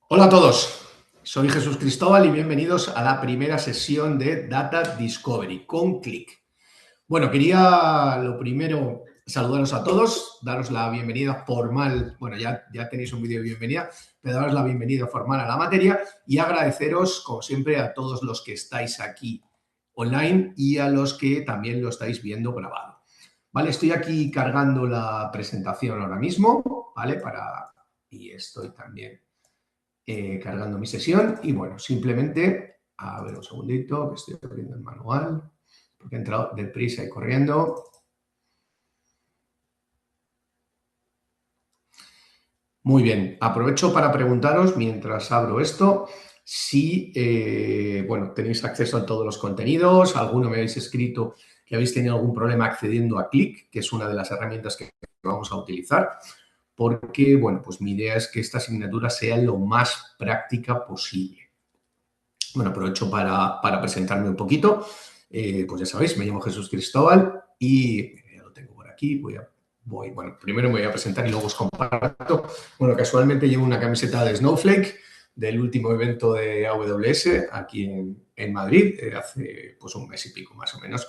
Hola a todos, soy Jesús Cristóbal y bienvenidos a la primera sesión de Data Discovery con Click. Bueno, quería lo primero saludaros a todos, daros la bienvenida formal, bueno, ya tenéis un vídeo de bienvenida, pero daros la bienvenida formal a la materia y agradeceros, como siempre, a todos los que estáis aquí online y a los que también lo estáis viendo grabado. Vale, estoy aquí cargando la presentación ahora mismo, ¿vale? Y estoy también cargando mi sesión y bueno, simplemente, a ver un segundito, que estoy abriendo el manual, porque he entrado deprisa y corriendo. Muy bien, aprovecho para preguntaros mientras abro esto si, bueno, tenéis acceso a todos los contenidos, alguno me habéis escrito que habéis tenido algún problema accediendo a Click, que es una de las herramientas que vamos a utilizar, porque, bueno, pues mi idea es que esta asignatura sea lo más práctica posible. Bueno, aprovecho para presentarme un poquito. Pues ya sabéis, me llamo Jesús Cristóbal y ya lo tengo por aquí. Bueno, primero me voy a presentar y luego os comparto. Bueno, casualmente llevo una camiseta de Snowflake del último evento de AWS aquí en Madrid, hace pues un mes y pico más o menos.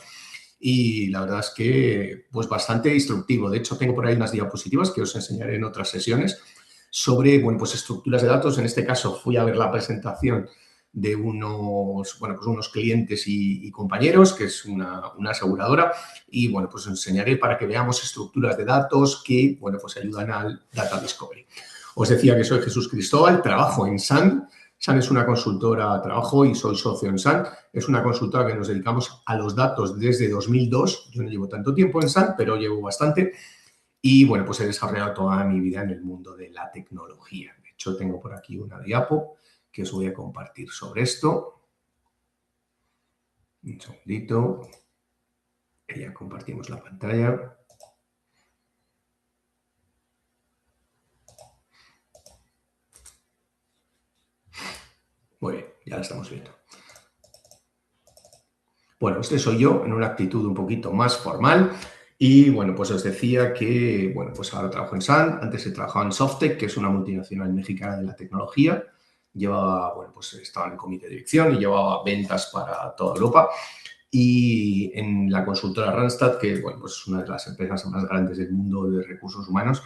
Y la verdad es que pues bastante instructivo. De hecho, tengo por ahí unas diapositivas que os enseñaré en otras sesiones sobre, bueno, pues estructuras de datos. En este caso fui a ver la presentación de unos clientes y compañeros, que es una aseguradora, y bueno, pues os enseñaré para que veamos estructuras de datos que, bueno, pues ayudan al Data Discovery. Os decía que soy Jesús Cristóbal, trabajo en SAN. SAN es una consultora, trabajo y soy socio en SAN. Es una consultora que nos dedicamos a los datos desde 2002. Yo no llevo tanto tiempo en SAN, pero llevo bastante. Y bueno, pues he desarrollado toda mi vida en el mundo de la tecnología. De hecho, tengo por aquí una diapo que os voy a compartir sobre esto. Un segundito. Y ya compartimos la pantalla. Muy bien, ya la estamos viendo. Bueno, este soy yo en una actitud un poquito más formal. Y bueno, pues os decía que, bueno, pues ahora trabajo en SAN. Antes he trabajado en Softec, que es una multinacional mexicana de la tecnología. Bueno, pues estaba en el comité de dirección y llevaba ventas para toda Europa. Y en la consultora Randstad, que bueno, pues es una de las empresas más grandes del mundo de recursos humanos,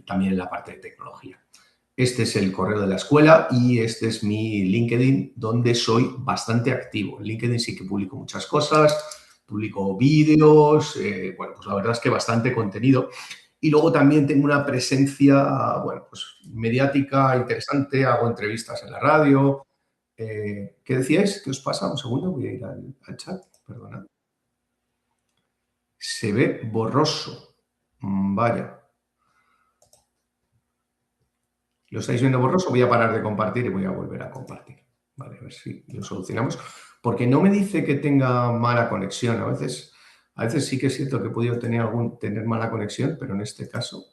también en la parte de tecnología. Este es el correo de la escuela y este es mi LinkedIn, donde soy bastante activo. En LinkedIn sí que publico muchas cosas, publico vídeos, bueno, pues la verdad es que bastante contenido. Y luego también tengo una presencia, bueno, pues mediática interesante, hago entrevistas en la radio. ¿Qué decíais? ¿Qué os pasa? Un segundo, voy a ir al chat, perdona. Se ve borroso. Vaya. ¿Lo estáis viendo borroso? Voy a parar de compartir y voy a volver a compartir. Vale, a ver si lo solucionamos. Porque no me dice que tenga mala conexión. A veces sí que es cierto que he podido tener mala conexión, pero en este caso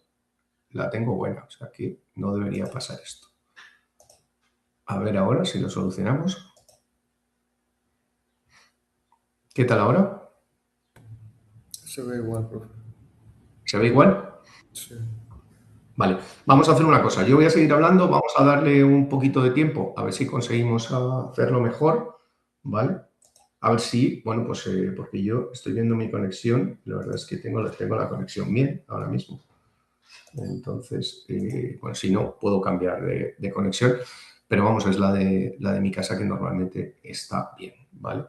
la tengo buena. O sea que no debería pasar esto. A ver ahora si lo solucionamos. ¿Qué tal ahora? Se ve igual, profe. ¿Se ve igual? Sí. Vale, vamos a hacer una cosa. Yo voy a seguir hablando, vamos a darle un poquito de tiempo, a ver si conseguimos hacerlo mejor, ¿vale? A ver si, bueno, pues porque yo estoy viendo mi conexión, la verdad es que tengo la conexión bien ahora mismo. Entonces, bueno, si no, puedo cambiar de conexión, pero vamos, es la de mi casa que normalmente está bien, ¿vale?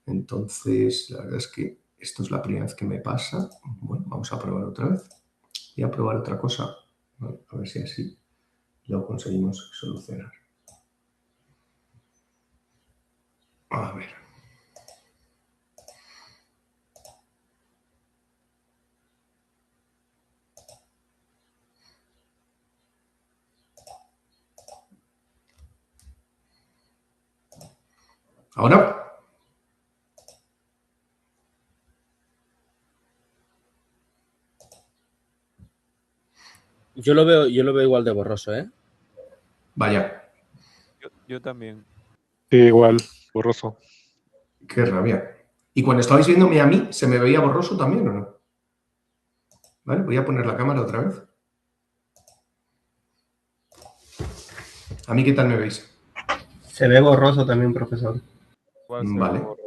Entonces, la verdad es que esto es la primera vez que me pasa. Bueno, vamos a probar otra vez. Voy a probar otra cosa. Vale, a ver si así lo conseguimos solucionar. A ver. ¿Ahora? Yo lo veo igual de borroso, ¿eh? Vaya, Yo también. Sí, igual, borroso. qué rabia. ¿Y cuando estabais viéndome a mí, se me veía borroso también o no? Vale, voy a poner la cámara otra vez. ¿A mí qué tal me veis? Se ve borroso también, profesor. Igual se ve Vale. borroso.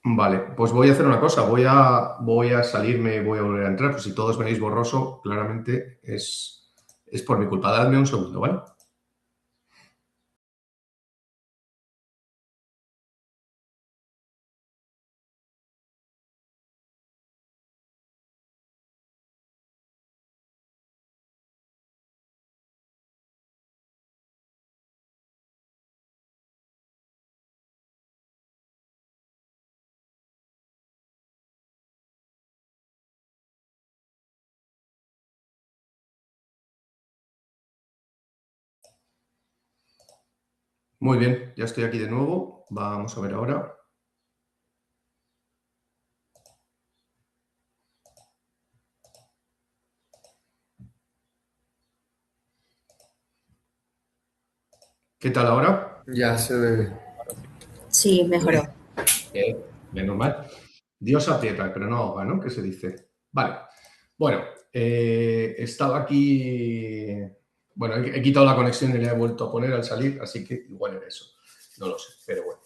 Vale, pues voy a hacer una cosa, voy a salirme, voy a volver a entrar, pues si todos veis borroso, claramente es por mi culpa. Dadme un segundo, ¿vale? Muy bien, ya estoy aquí de nuevo. Vamos a ver ahora. ¿Qué tal ahora? Ya se ve. Sí, mejoró. Menos mal. Dios aprieta, pero no ahoga, ¿no? ¿Qué se dice? Vale. Bueno, estaba aquí. Bueno, he quitado la conexión y la he vuelto a poner al salir, así que igual era eso. No lo sé, pero bueno.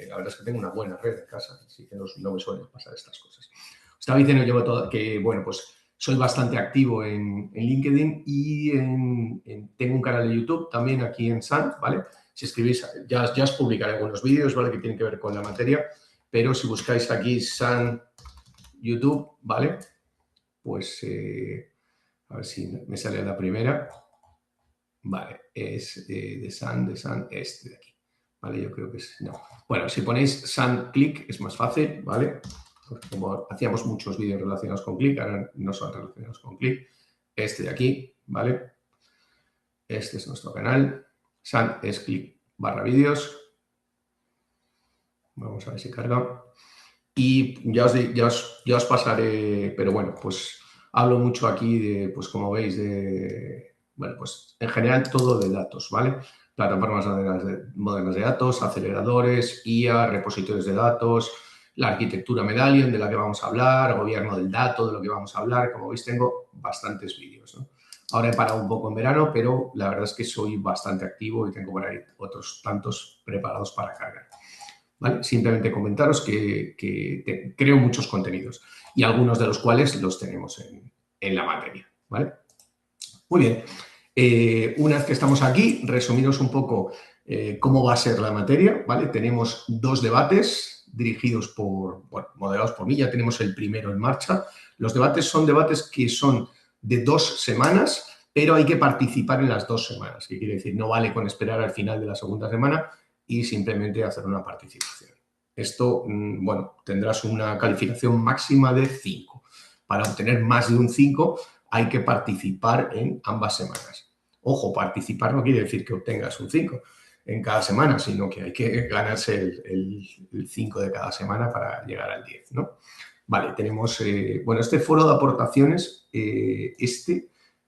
La verdad es que tengo una buena red en casa, así que no me suelen pasar estas cosas. Estaba diciendo que, bueno, pues soy bastante activo en LinkedIn y tengo un canal de YouTube también aquí en SAN, ¿vale? Si escribís, ya os publicaré algunos vídeos, ¿vale? Que tienen que ver con la materia, pero si buscáis aquí SAN YouTube, ¿vale? Pues a ver si me sale la primera. Vale, es de SAN, este de aquí. Vale, yo creo que es, no. Bueno, si ponéis SAN Click es más fácil, ¿vale? Porque como hacíamos muchos vídeos relacionados con Click, ahora no son relacionados con Click. Este de aquí, ¿vale? Este es nuestro canal. SAN es Click /vídeos. Vamos a ver si carga. Y ya os pasaré, pero bueno, pues hablo mucho aquí de, pues como veis, bueno, pues en general todo de datos, ¿vale? Plataformas modernas de datos, aceleradores, IA, repositorios de datos, la arquitectura Medallion, de la que vamos a hablar, gobierno del dato, de lo que vamos a hablar. Como veis, tengo bastantes vídeos, ¿no? Ahora he parado un poco en verano, pero la verdad es que soy bastante activo y tengo por ahí otros tantos preparados para cargar. ¿Vale? Simplemente comentaros que creo muchos contenidos y algunos de los cuales los tenemos en la materia, ¿vale? Muy bien. Una vez que estamos aquí, resumiros un poco cómo va a ser la materia, ¿vale? Tenemos 2 debates dirigidos moderados por mí, ya tenemos el primero en marcha. Los debates son debates que son de 2 semanas, pero hay que participar en las 2 semanas. ¿Qué quiere decir? No vale con esperar al final de la segunda semana y simplemente hacer una participación. Esto, bueno, tendrás una calificación máxima de 5. Para obtener más de un 5 hay que participar en ambas semanas. Ojo, participar no quiere decir que obtengas un 5 en cada semana, sino que hay que ganarse el 5 de cada semana para llegar al 10, ¿no? Vale, tenemos, bueno, este foro de aportaciones,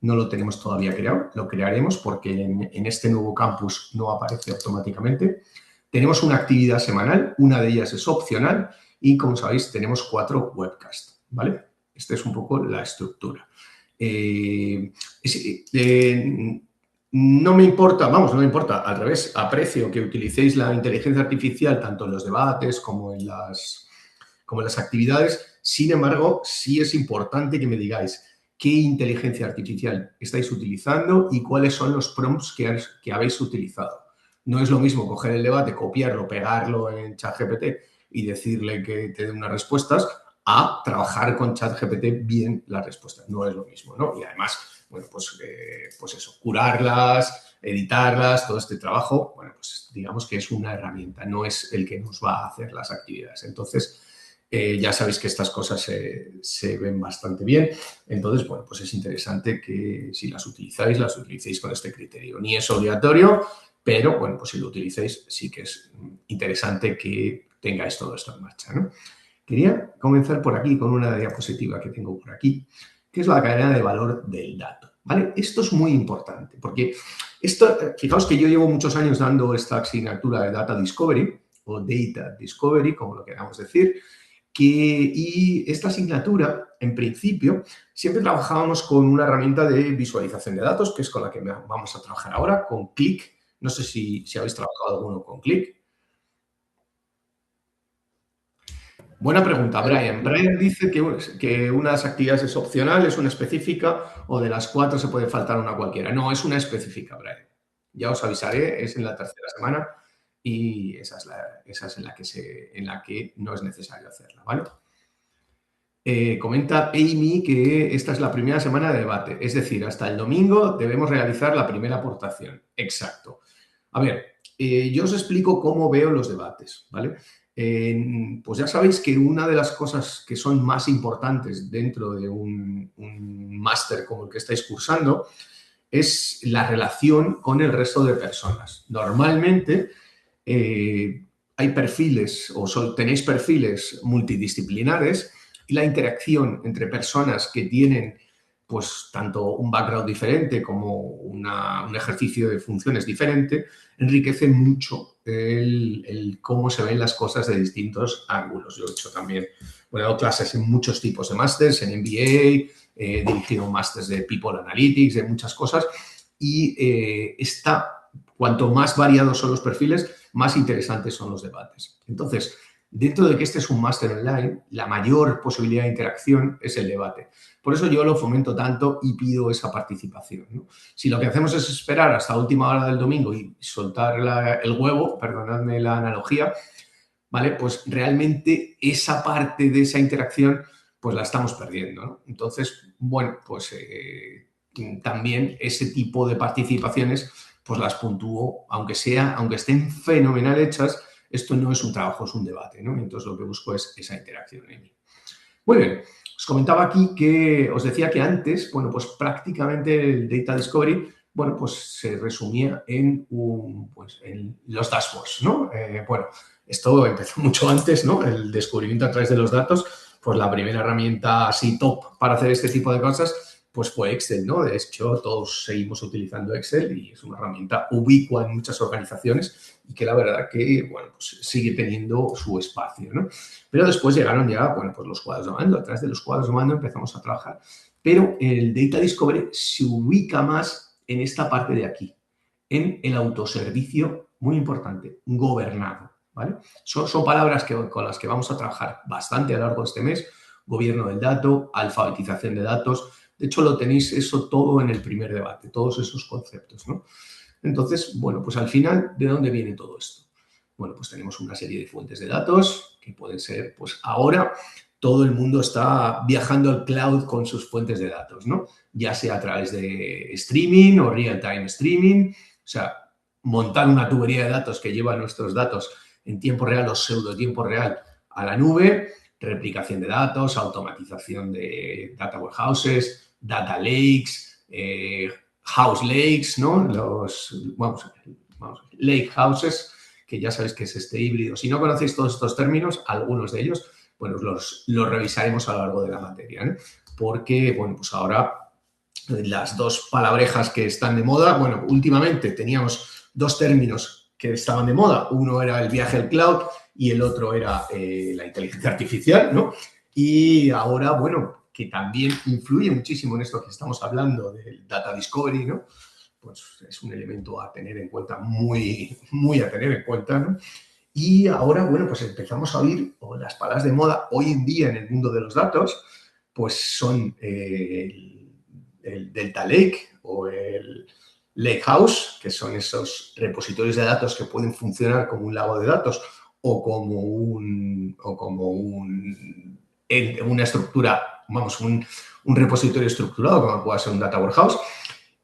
no lo tenemos todavía creado, lo crearemos porque en este nuevo campus no aparece automáticamente. Tenemos una actividad semanal, una de ellas es opcional y, como sabéis, tenemos 4 webcasts, ¿vale? Esta es un poco la estructura. No me importa, vamos, no me importa, al revés, aprecio que utilicéis la inteligencia artificial tanto en los debates como en las actividades. Sin embargo, sí es importante que me digáis qué inteligencia artificial estáis utilizando y cuáles son los prompts que habéis utilizado. No es lo mismo coger el debate, copiarlo, pegarlo en ChatGPT y decirle que te dé unas respuestas a trabajar con ChatGPT bien las respuestas. No es lo mismo, ¿no? Y además, bueno, pues eso, curarlas, editarlas, todo este trabajo, bueno, pues digamos que es una herramienta, no es el que nos va a hacer las actividades. Entonces, ya sabéis que estas cosas se ven bastante bien. Entonces, bueno, pues es interesante que si las utilicéis con este criterio. Ni es obligatorio, pero, bueno, pues si lo utilicéis, sí que es interesante que tengáis todo esto en marcha, ¿no? Quería comenzar por aquí con una diapositiva que tengo por aquí, que es la cadena de valor del dato, ¿vale? Esto es muy importante porque fijaos que yo llevo muchos años dando esta asignatura de Data Discovery o Data Discovery, como lo queramos decir, y esta asignatura, en principio, siempre trabajábamos con una herramienta de visualización de datos, que es con la que vamos a trabajar ahora, con Qlik. No sé si habéis trabajado alguno con Qlik. Buena pregunta, Brian. Brian dice que una de las actividades es opcional, es una específica, o de las 4 se puede faltar una cualquiera. No, es una específica, Brian. Ya os avisaré, es en la tercera semana y esa es en la que no es necesario hacerla, ¿vale? Comenta Amy que esta es la primera semana de debate, es decir, hasta el domingo debemos realizar la primera aportación. Exacto. A ver, yo os explico cómo veo los debates, ¿vale? Pues ya sabéis que una de las cosas que son más importantes dentro de un máster como el que estáis cursando es la relación con el resto de personas. Normalmente hay perfiles tenéis perfiles multidisciplinares y la interacción entre personas que tienen pues tanto un background diferente como un ejercicio de funciones diferente, enriquece mucho el cómo se ven las cosas de distintos ángulos. Yo he hecho también, he dado clases en muchos tipos de másters, en MBA, he dirigido másters de People Analytics, de muchas cosas, y cuanto más variados son los perfiles, más interesantes son los debates. Entonces, dentro de que este es un máster online, la mayor posibilidad de interacción es el debate. Por eso yo lo fomento tanto y pido esa participación, ¿no? Si lo que hacemos es esperar hasta última hora del domingo y soltar el huevo, perdonadme la analogía, ¿vale? Pues realmente esa parte de esa interacción pues la estamos perdiendo, ¿no? Entonces, bueno, pues también ese tipo de participaciones pues las puntúo, aunque estén fenomenal hechas, esto no es un trabajo, es un debate, ¿no? Entonces lo que busco es esa interacción en mí. Muy bien, os comentaba aquí que os decía que antes, bueno, pues prácticamente el Data Discovery, bueno, pues se resumía en los dashboards, ¿no? Bueno, esto empezó mucho antes, ¿no? El descubrimiento a través de los datos, pues la primera herramienta así top para hacer este tipo de cosas, pues fue Excel, ¿no? De hecho, todos seguimos utilizando Excel y es una herramienta ubicua en muchas organizaciones y que la verdad que, bueno, pues sigue teniendo su espacio, ¿no? Pero después llegaron ya, bueno, pues los cuadros de mando. A través de los cuadros de mando empezamos a trabajar. Pero el Data Discovery se ubica más en esta parte de aquí, en el autoservicio, muy importante, gobernado, ¿vale? Son palabras con las que vamos a trabajar bastante a lo largo de este mes. Gobierno del dato, alfabetización de datos. De hecho, lo tenéis eso todo en el primer debate, todos esos conceptos, ¿no? Entonces, bueno, pues al final, ¿de dónde viene todo esto? Bueno, pues tenemos una serie de fuentes de datos que pueden ser, pues ahora todo el mundo está viajando al cloud con sus fuentes de datos, ¿no? Ya sea a través de streaming o real-time streaming, o sea, montar una tubería de datos que lleva nuestros datos en tiempo real o pseudo tiempo real a la nube, replicación de datos, automatización de data warehouses, data lakes, house lakes, ¿no? Lake houses, que ya sabéis que es este híbrido. Si no conocéis todos estos términos, algunos de ellos, bueno, los revisaremos a lo largo de la materia, ¿no? Porque, bueno, pues ahora las dos palabrejas que están de moda, bueno, últimamente teníamos dos términos que estaban de moda. Uno era el viaje al cloud y el otro era la inteligencia artificial, ¿no? Y ahora, bueno, que también influye muchísimo en esto que estamos hablando del data discovery, ¿no? Pues es un elemento a tener en cuenta, muy, muy a tener en cuenta, ¿no? Y ahora, bueno, pues empezamos a oír las palabras de moda hoy en día en el mundo de los datos, pues son el Delta Lake o el Lakehouse, que son esos repositorios de datos que pueden funcionar como un lago de datos o como una estructura, vamos, un repositorio estructurado, como pueda ser un data warehouse.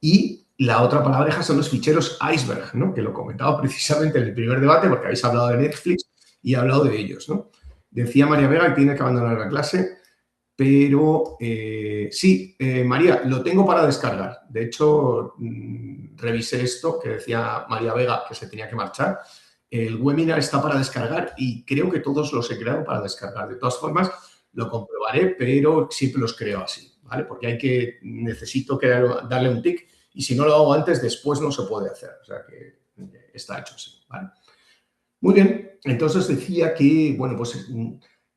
Y la otra palabreja son los ficheros iceberg, ¿no? Que lo comentaba precisamente en el primer debate porque habéis hablado de Netflix y he hablado de ellos, ¿no? Decía María Vega que tiene que abandonar la clase, pero sí, María, lo tengo para descargar. De hecho, revisé esto que decía María Vega que se tenía que marchar. El webinar está para descargar y creo que todos los he creado para descargar. De todas formas, lo comprobaré, pero siempre los creo así, ¿vale? Porque necesito darle un tic y si no lo hago antes, después no se puede hacer. O sea que está hecho así, ¿vale? Muy bien, entonces decía que, bueno, pues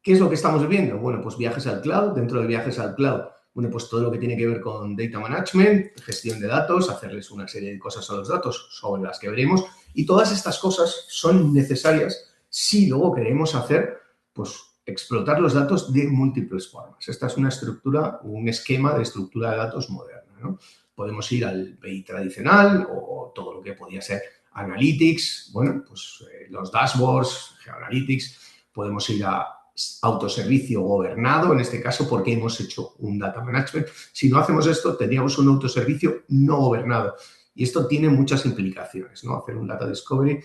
¿Qué es lo que estamos viendo? Bueno, pues viajes al cloud. Dentro de viajes al cloud, bueno, pues todo lo que tiene que ver con data management, gestión de datos, hacerles una serie de cosas a los datos sobre las que veremos. Y todas estas cosas son necesarias si luego queremos hacer, pues, explotar los datos de múltiples formas. Esta es una estructura, un esquema de estructura de datos moderna, ¿no? Podemos ir al BI tradicional o todo lo que podía ser Analytics, bueno, pues los dashboards, Geoanalytics. Podemos ir a autoservicio gobernado, en este caso porque hemos hecho un data management. Si no hacemos esto, tendríamos un autoservicio no gobernado. Y esto tiene muchas implicaciones, ¿no? Hacer un data discovery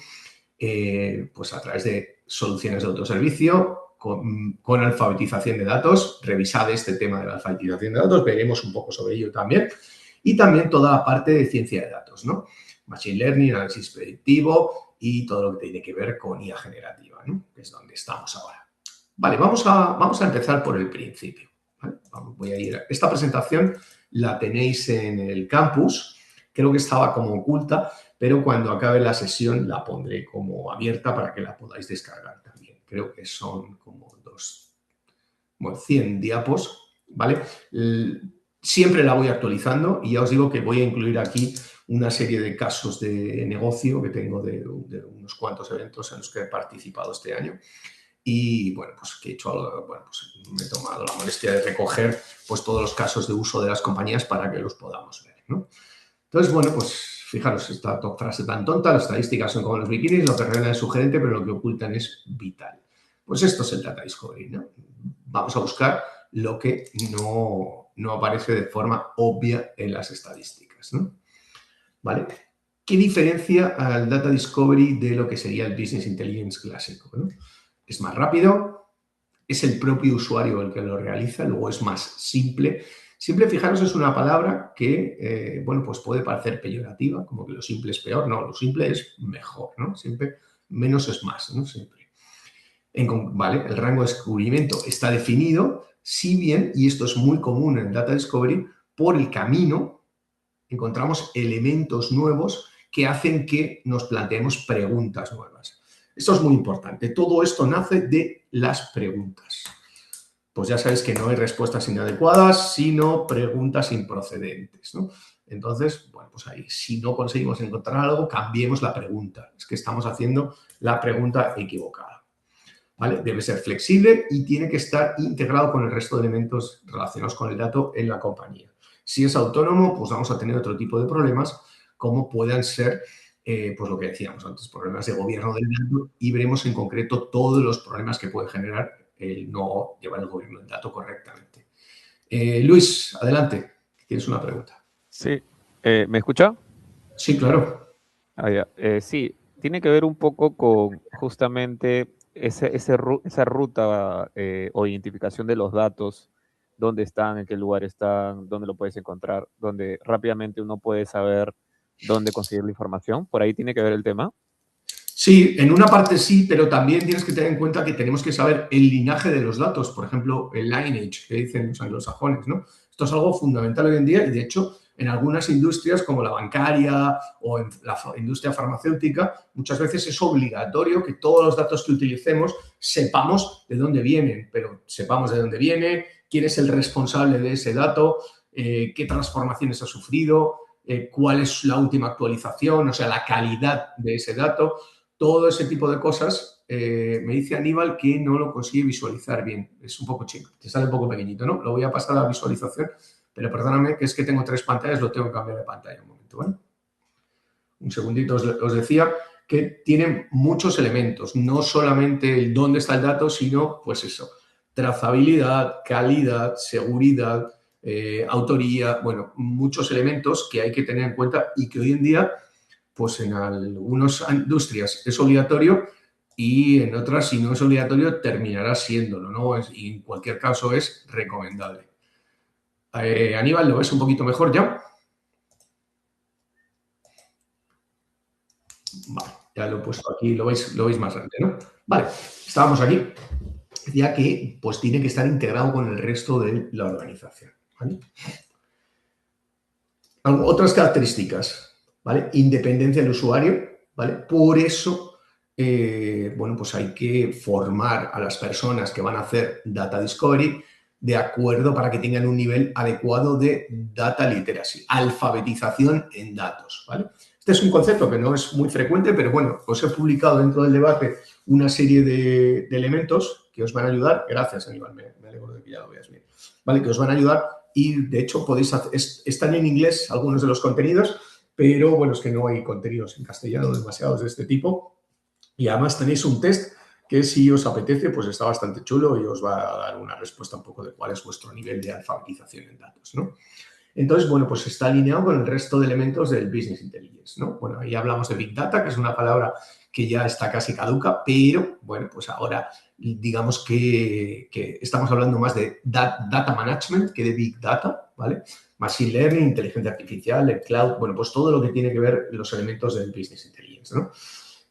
pues a través de soluciones de autoservicio, con alfabetización de datos. Revisad este tema de la alfabetización de datos, veremos un poco sobre ello también. Y también toda la parte de ciencia de datos, ¿no? Machine Learning, análisis predictivo y todo lo que tiene que ver con IA generativa, ¿no? Que es donde estamos ahora. Vale, vamos a empezar por el principio, ¿vale? Voy a ir. Esta presentación la tenéis en el campus. Creo que estaba como oculta, pero cuando acabe la sesión la pondré como abierta para que la podáis descargar también. Creo que son como 100 diapos, ¿vale? Siempre la voy actualizando y ya os digo que voy a incluir aquí una serie de casos de negocio que tengo de unos cuantos eventos en los que he participado este año. Y, bueno, pues que he hecho algo, bueno, pues me he tomado la molestia de recoger pues todos los casos de uso de las compañías para que los podamos ver, ¿no? Entonces, bueno, pues fijaros, esta frase tan tonta, las estadísticas son como los bikinis, lo que revelan es sugerente, pero lo que ocultan es vital. Pues esto es el Data Discovery, ¿no? Vamos a buscar lo que no aparece de forma obvia en las estadísticas, ¿no? ¿Vale? ¿Qué diferencia al Data Discovery de lo que sería el Business Intelligence clásico, ¿no? Es más rápido, es el propio usuario el que lo realiza, luego es más simple. Simple, fijaros, es una palabra que, bueno, pues puede parecer peyorativa, como que lo simple es peor. No, lo simple es mejor, ¿no? Siempre menos es más, ¿no? Siempre. Vale, el rango de descubrimiento está definido, si bien, y esto es muy común en Data Discovery, por el camino encontramos elementos nuevos que hacen que nos planteemos preguntas nuevas. Esto es muy importante. Todo esto nace de las preguntas. Pues ya sabéis que no hay respuestas inadecuadas, sino preguntas improcedentes, ¿no? Entonces, bueno, pues ahí, si no conseguimos encontrar algo, cambiemos la pregunta. Es que estamos haciendo la pregunta equivocada, ¿vale? Debe ser flexible y tiene que estar integrado con el resto de elementos relacionados con el dato en la compañía. Si es autónomo, pues vamos a tener otro tipo de problemas, como puedan ser, pues lo que decíamos antes, problemas de gobierno del dato, y veremos en concreto todos los problemas que puede generar el no llevar el gobierno del dato correctamente. Luis, adelante, tienes una pregunta. Sí, ¿me escucha? Sí, claro. Sí, tiene que ver un poco con justamente esa ruta o identificación de los datos, dónde están, en qué lugar están, dónde lo puedes encontrar, donde rápidamente uno puede saber dónde conseguir la información. Por ahí tiene que ver el tema. Sí, en una parte sí, pero también tienes que tener en cuenta que tenemos que saber el linaje de los datos, por ejemplo, el lineage, que dicen los anglosajones, ¿no? Esto es algo fundamental hoy en día y, de hecho, en algunas industrias como la bancaria o en la industria farmacéutica, muchas veces es obligatorio que todos los datos que utilicemos sepamos de dónde vienen, pero sepamos de dónde viene, quién es el responsable de ese dato, qué transformaciones ha sufrido, cuál es la última actualización, o sea, la calidad de ese dato. Todo ese tipo de cosas, me dice Aníbal que no lo consigue visualizar bien. Es un poco chico, te sale un poco pequeñito, ¿no? Lo voy a pasar a la visualización, pero perdóname que es que tengo 3 pantallas, lo tengo que cambiar de pantalla un momento, ¿vale? Un segundito, os decía que tienen muchos elementos, no solamente el dónde está el dato, sino, pues eso, trazabilidad, calidad, seguridad, autoría, bueno, muchos elementos que hay que tener en cuenta y que hoy en día, pues en algunas industrias es obligatorio y en otras, si no es obligatorio, terminará siéndolo, ¿no? Y en cualquier caso es recomendable. Aníbal, ¿lo ves un poquito mejor ya? Vale, ya lo he puesto aquí, lo veis más grande, ¿no? Vale, estábamos aquí. Decía que pues tiene que estar integrado con el resto de la organización, ¿vale? Otras características, ¿vale? Independencia del usuario, ¿vale? Por eso bueno, pues hay que formar a las personas que van a hacer Data Discovery de acuerdo para que tengan un nivel adecuado de Data Literacy, alfabetización en datos, ¿vale? Este es un concepto que no es muy frecuente, pero bueno, os he publicado dentro del debate una serie de elementos que os van a ayudar. Gracias, Aníbal, me alegro de que ya lo veas bien. ¿Vale? Que os van a ayudar y, de hecho, podéis hacer, están en inglés algunos de los contenidos, pero bueno, es que no hay contenidos en castellano demasiados de este tipo. Y además tenéis un test que, si os apetece, pues está bastante chulo y os va a dar una respuesta un poco de cuál es vuestro nivel de alfabetización en datos, ¿no? Entonces, bueno, pues está alineado con el resto de elementos del Business Intelligence, ¿no? Bueno, ahí hablamos de Big Data, que es una palabra que ya está casi caduca, pero, bueno, pues ahora digamos que estamos hablando más de Data Management que de Big Data, ¿vale? Machine Learning, inteligencia artificial, el cloud, bueno, pues todo lo que tiene que ver los elementos del Business Intelligence, ¿no?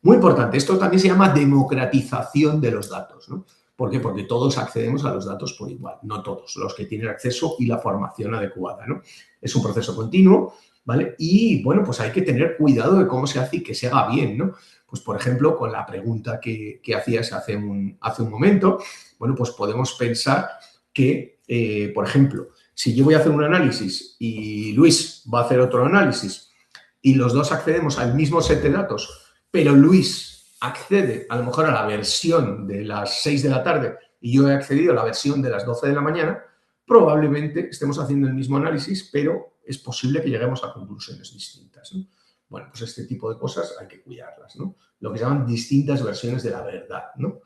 Muy importante, esto también se llama democratización de los datos, ¿no? ¿Por qué? Porque todos accedemos a los datos por igual, no todos, los que tienen acceso y la formación adecuada, ¿no? Es un proceso continuo, ¿vale? Y, bueno, pues hay que tener cuidado de cómo se hace y que se haga bien, ¿no? Pues, por ejemplo, con la pregunta que hacías hace un momento, bueno, pues podemos pensar que, por ejemplo, si yo voy a hacer un análisis y Luis va a hacer otro análisis y los dos accedemos al mismo set de datos, pero Luis accede a lo mejor a la versión de las 6 de la tarde y yo he accedido a la versión de las 12 de la mañana, probablemente estemos haciendo el mismo análisis, pero es posible que lleguemos a conclusiones distintas, ¿no? Bueno, pues este tipo de cosas hay que cuidarlas, ¿no? Lo que se llaman distintas versiones de la verdad, ¿no?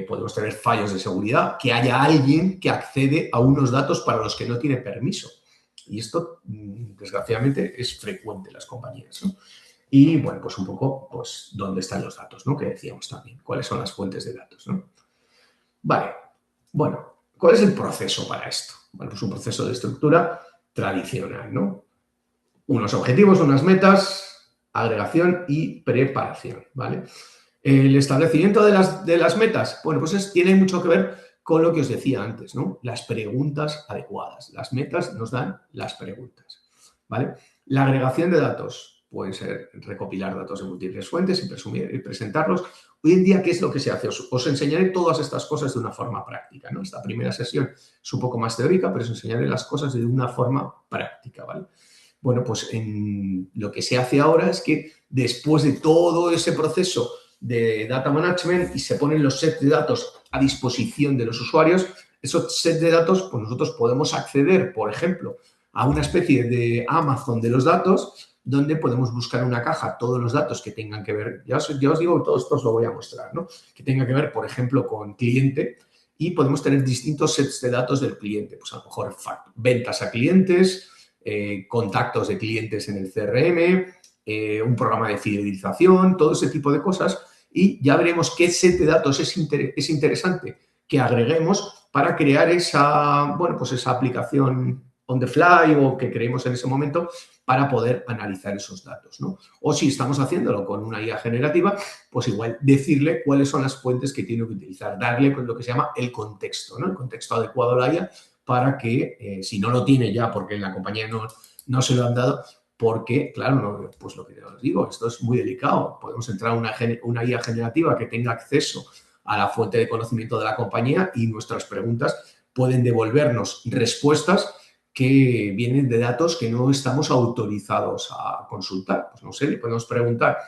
Podemos tener fallos de seguridad, que haya alguien que accede a unos datos para los que no tiene permiso. Y esto, desgraciadamente, es frecuente en las compañías, ¿no? Y, bueno, pues un poco, pues, dónde están los datos, ¿no? Que decíamos también, cuáles son las fuentes de datos, ¿no? Vale, bueno, ¿cuál es el proceso para esto? Bueno, pues un proceso de estructura tradicional, ¿no? Unos objetivos, unas metas, agregación y preparación, ¿vale? El establecimiento de las metas, bueno, pues tiene mucho que ver con lo que os decía antes, ¿no? Las preguntas adecuadas. Las metas nos dan las preguntas, ¿vale? La agregación de datos puede ser recopilar datos de múltiples fuentes y presentarlos. Hoy en día, ¿qué es lo que se hace? Os enseñaré todas estas cosas de una forma práctica, ¿no? Esta primera sesión es un poco más teórica, pero os enseñaré las cosas de una forma práctica, ¿vale? Bueno, pues lo que se hace ahora es que después de todo ese proceso de data management y se ponen los sets de datos a disposición de los usuarios, esos sets de datos, pues nosotros podemos acceder, por ejemplo, a una especie de Amazon de los datos, donde podemos buscar una caja todos los datos que tengan que ver, ya os digo que todo esto os lo voy a mostrar, ¿no? Que tenga que ver, por ejemplo, con cliente, y podemos tener distintos sets de datos del cliente, pues a lo mejor ventas a clientes, contactos de clientes en el CRM, un programa de fidelización, todo ese tipo de cosas, y ya veremos qué set de datos es interesante que agreguemos para crear esa, bueno, pues esa aplicación on the fly o que creemos en ese momento para poder analizar esos datos, ¿no? O si estamos haciéndolo con una IA generativa, pues igual decirle cuáles son las fuentes que tiene que utilizar, darle lo que se llama el contexto, ¿no? El contexto adecuado a la IA para que, si no lo tiene ya porque en la compañía no se lo han dado, porque, claro, pues lo que os digo, esto es muy delicado. Podemos entrar a una IA generativa que tenga acceso a la fuente de conocimiento de la compañía y nuestras preguntas pueden devolvernos respuestas que vienen de datos que no estamos autorizados a consultar. Pues no sé, le podemos preguntar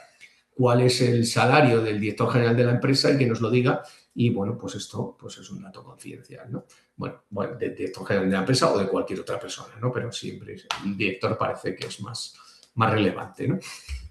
cuál es el salario del director general de la empresa y que nos lo diga. Y, bueno, pues esto pues es un dato confidencial, ¿no? Bueno, del director general de la empresa o de cualquier otra persona, ¿no? Pero siempre el director parece que es más relevante, ¿no?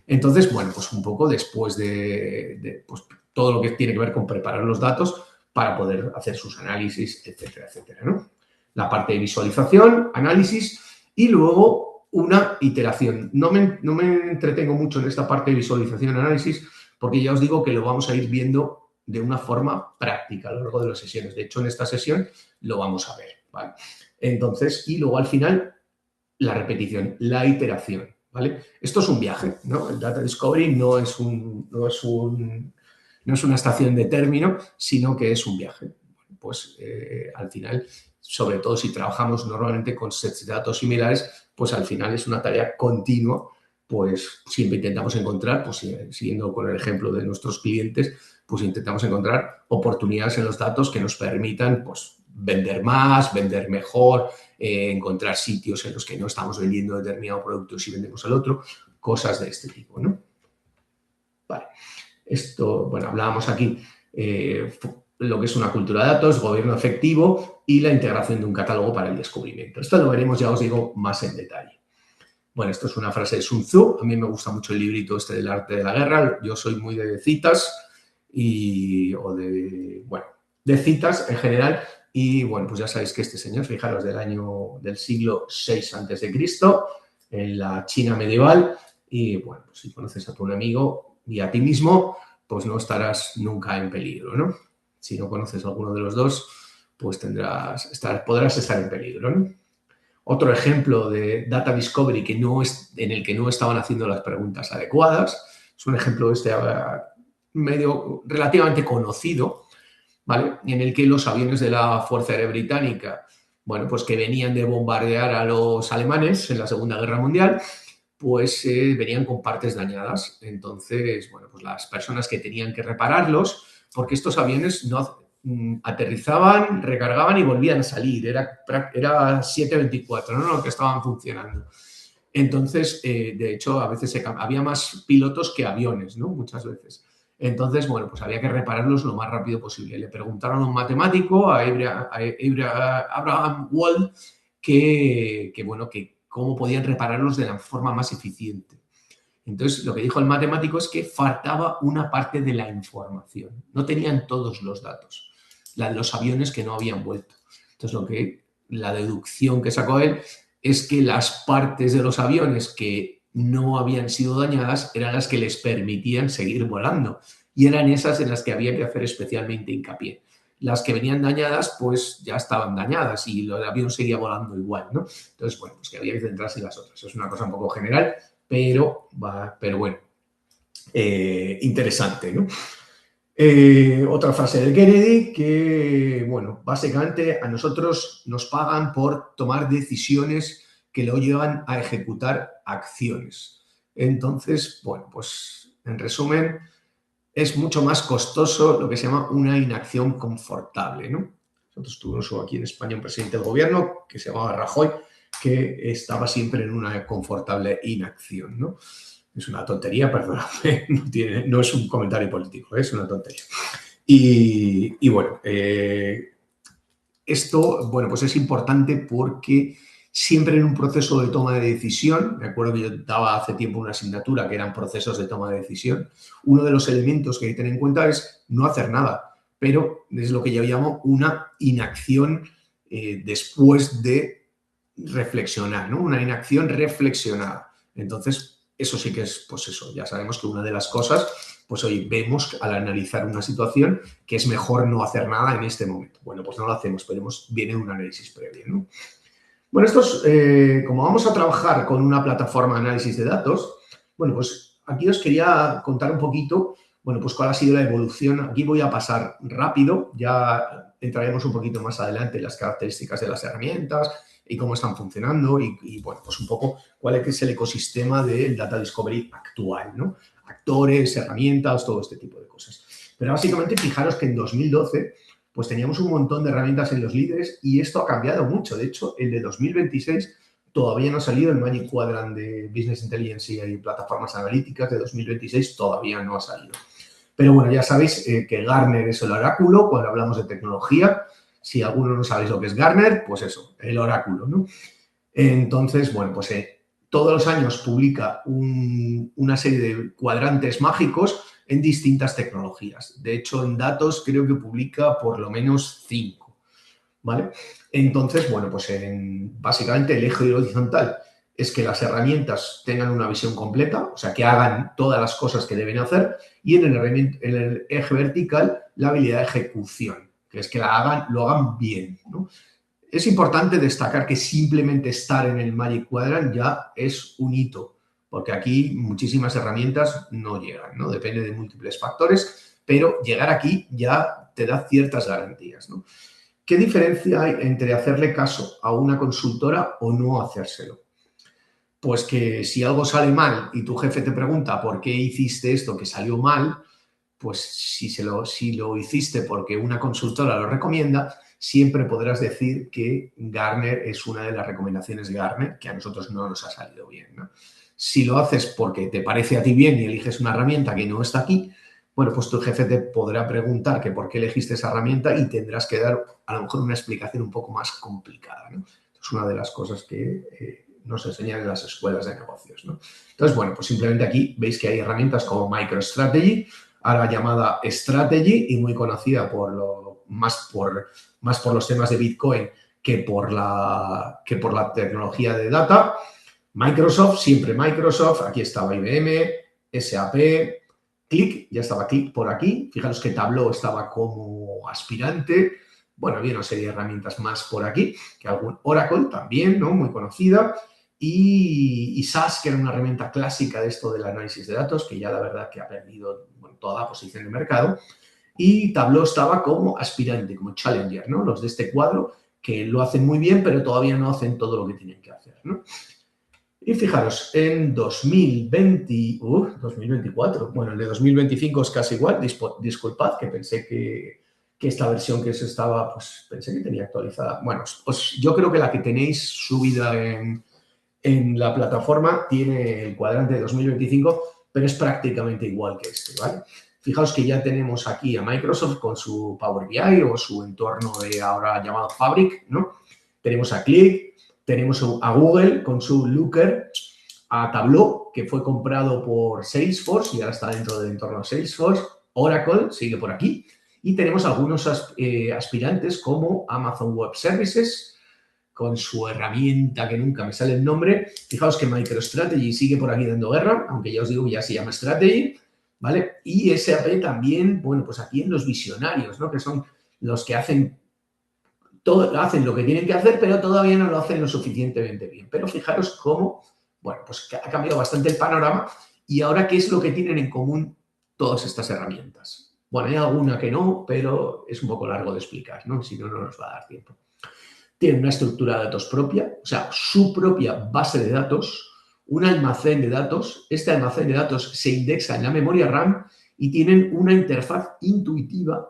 Entonces, bueno, pues un poco después de pues, todo lo que tiene que ver con preparar los datos para poder hacer sus análisis, etcétera, etcétera, ¿no? La parte de visualización, análisis y luego una iteración. No me entretengo mucho en esta parte de visualización y análisis porque ya os digo que lo vamos a ir viendo de una forma práctica a lo largo de las sesiones. De hecho, en esta sesión lo vamos a ver, ¿vale? Entonces, y luego al final, la repetición, la iteración, ¿vale? Esto es un viaje, ¿no? El Data Discovery no es una estación de término, sino que es un viaje. Bueno, pues al final, sobre todo si trabajamos normalmente con sets de datos similares, pues al final es una tarea continua pues siempre intentamos encontrar, pues siguiendo con el ejemplo de nuestros clientes, pues intentamos encontrar oportunidades en los datos que nos permitan, pues, vender más, vender mejor, encontrar sitios en los que no estamos vendiendo determinado producto y vendemos el otro, cosas de este tipo, ¿no? Vale. Esto, bueno, hablábamos aquí lo que es una cultura de datos, gobierno efectivo y la integración de un catálogo para el descubrimiento. Esto lo veremos, ya os digo, más en detalle. Bueno, esto es una frase de Sun Tzu. A mí me gusta mucho el librito este del arte de la guerra. Yo soy muy de citas de citas en general. Y bueno, pues ya sabéis que este señor, fijaros, del siglo VI a.C., en la China medieval. Y bueno, pues si conoces a tu enemigo y a ti mismo, pues no estarás nunca en peligro, ¿no? Si no conoces a alguno de los dos, pues podrás estar en peligro, ¿no? Otro ejemplo de data discovery en el que no estaban haciendo las preguntas adecuadas, es un ejemplo medio relativamente conocido, ¿vale? En el que los aviones de la Fuerza Aérea Británica, bueno, pues que venían de bombardear a los alemanes en la Segunda Guerra Mundial, pues venían con partes dañadas. Entonces, bueno, pues las personas que tenían que repararlos, porque estos aviones no aterrizaban, recargaban y volvían a salir. Era 7/24, ¿no? Lo que estaban funcionando. Entonces, de hecho, a veces había más pilotos que aviones, ¿no? Muchas veces. Entonces, bueno, pues había que repararlos lo más rápido posible. Le preguntaron a un matemático, a Abraham Wald, que cómo podían repararlos de la forma más eficiente. Entonces, lo que dijo el matemático es que faltaba una parte de la información. No tenían todos los datos. Los aviones que no habían vuelto. Entonces, la deducción que sacó él es que las partes de los aviones que no habían sido dañadas eran las que les permitían seguir volando. Y eran esas en las que había que hacer especialmente hincapié. Las que venían dañadas, pues ya estaban dañadas y el avión seguía volando igual, ¿no? Entonces, bueno, pues que había que centrarse en las otras. Es una cosa un poco general, pero bueno, interesante, ¿no? Otra frase de Kennedy que, bueno, básicamente a nosotros nos pagan por tomar decisiones que lo llevan a ejecutar acciones. Entonces, bueno, pues en resumen, es mucho más costoso lo que se llama una inacción confortable, ¿no? Nosotros tuvimos aquí en España un presidente del gobierno que se llamaba Rajoy, que estaba siempre en una confortable inacción, ¿no? Es una tontería, perdóname, no es un comentario político, es una tontería. Y bueno, esto, bueno, pues es importante porque siempre en un proceso de toma de decisión, me acuerdo que yo daba hace tiempo una asignatura que eran procesos de toma de decisión, uno de los elementos que hay que tener en cuenta es no hacer nada, pero es lo que yo llamo una inacción después de reflexionar, ¿no? Una inacción reflexionada. Entonces, eso sí que es, pues eso, ya sabemos que una de las cosas, pues hoy vemos al analizar una situación que es mejor no hacer nada en este momento. Bueno, pues no lo hacemos, pero viene un análisis previo, ¿no? Bueno, como vamos a trabajar con una plataforma de análisis de datos, bueno, pues aquí os quería contar un poquito, bueno, pues cuál ha sido la evolución. Aquí voy a pasar rápido, ya entraremos un poquito más adelante en las características de las herramientas y cómo están funcionando y bueno, pues un poco cuál es el ecosistema del Data Discovery actual, ¿no? Actores, herramientas, todo este tipo de cosas. Pero básicamente fijaros que en 2012 pues teníamos un montón de herramientas en los líderes y esto ha cambiado mucho. De hecho, el de 2026 todavía no ha salido, el Magic Quadrant de Business Intelligence y plataformas analíticas de 2026 todavía no ha salido. Pero bueno, ya sabéis que Gartner es el oráculo cuando hablamos de tecnología. Si alguno no sabéis lo que es Gartner, pues eso, el oráculo, ¿no? Entonces, bueno, pues todos los años publica una serie de cuadrantes mágicos en distintas tecnologías. De hecho, en datos creo que publica por lo menos 5, ¿vale? Entonces, bueno, pues básicamente el eje horizontal es que las herramientas tengan una visión completa, o sea, que hagan todas las cosas que deben hacer, y en el eje vertical la habilidad de ejecución, que es que lo hagan bien, ¿no? Es importante destacar que simplemente estar en el Magic Quadrant ya es un hito, porque aquí muchísimas herramientas no llegan, ¿no? Depende de múltiples factores, pero llegar aquí ya te da ciertas garantías, ¿no? ¿Qué diferencia hay entre hacerle caso a una consultora o no hacérselo? pues que si algo sale mal y tu jefe te pregunta por qué hiciste esto que salió mal, pues si lo hiciste porque una consultora lo recomienda, siempre podrás decir que Gartner es una de las recomendaciones de Gartner, que a nosotros no nos ha salido bien, ¿no? Si lo haces porque te parece a ti bien y eliges una herramienta que no está aquí, bueno, pues tu jefe te podrá preguntar que por qué elegiste esa herramienta y tendrás que dar a lo mejor una explicación un poco más complicada, ¿no? Es una de las cosas que nos enseñan en las escuelas de negocios, ¿no? Entonces, bueno, pues simplemente aquí veis que hay herramientas como MicroStrategy, ahora llamada Strategy y muy conocida más por los temas de Bitcoin que por la tecnología de data. Microsoft, siempre Microsoft, aquí estaba IBM, SAP, Click, ya estaba Click por aquí. Fijaros que Tableau estaba como aspirante. Bueno, había una serie de herramientas más por aquí, que algún Oracle también, ¿no? Muy conocida. Y SAS, que era una herramienta clásica de esto del análisis de datos, que ya la verdad que ha perdido toda la posición de mercado. Y Tableau estaba como aspirante, como challenger, ¿no? Los de este cuadro que lo hacen muy bien, pero todavía no hacen todo lo que tienen que hacer, ¿no? Y fijaros, en 2024, bueno, el de 2025 es casi igual, disculpad, que pensé que esta versión que se estaba, pues pensé que tenía actualizada. Bueno, yo creo que la que tenéis subida en la plataforma tiene el cuadrante de 2025, pero es prácticamente igual que este, ¿vale? Fijaos que ya tenemos aquí a Microsoft con su Power BI o su entorno de ahora llamado Fabric, ¿no? Tenemos a Click, tenemos a Google con su Looker, a Tableau, que fue comprado por Salesforce y ahora está dentro del entorno de Salesforce, Oracle sigue por aquí, y tenemos algunos aspirantes como Amazon Web Services, con su herramienta que nunca me sale el nombre. Fijaos que MicroStrategy sigue por aquí dando guerra, aunque ya os digo, ya se llama Strategy, ¿vale? Y SAP también, bueno, pues aquí en los visionarios, ¿no? Que son los que hacen lo que tienen que hacer, pero todavía no lo hacen lo suficientemente bien. Pero fijaros cómo, bueno, pues ha cambiado bastante el panorama y ahora qué es lo que tienen en común todas estas herramientas. Bueno, hay alguna que no, pero es un poco largo de explicar, ¿no? Si no, no nos va a dar tiempo. Tienen una estructura de datos propia, o sea, su propia base de datos, un almacén de datos. Este almacén de datos se indexa en la memoria RAM y tienen una interfaz intuitiva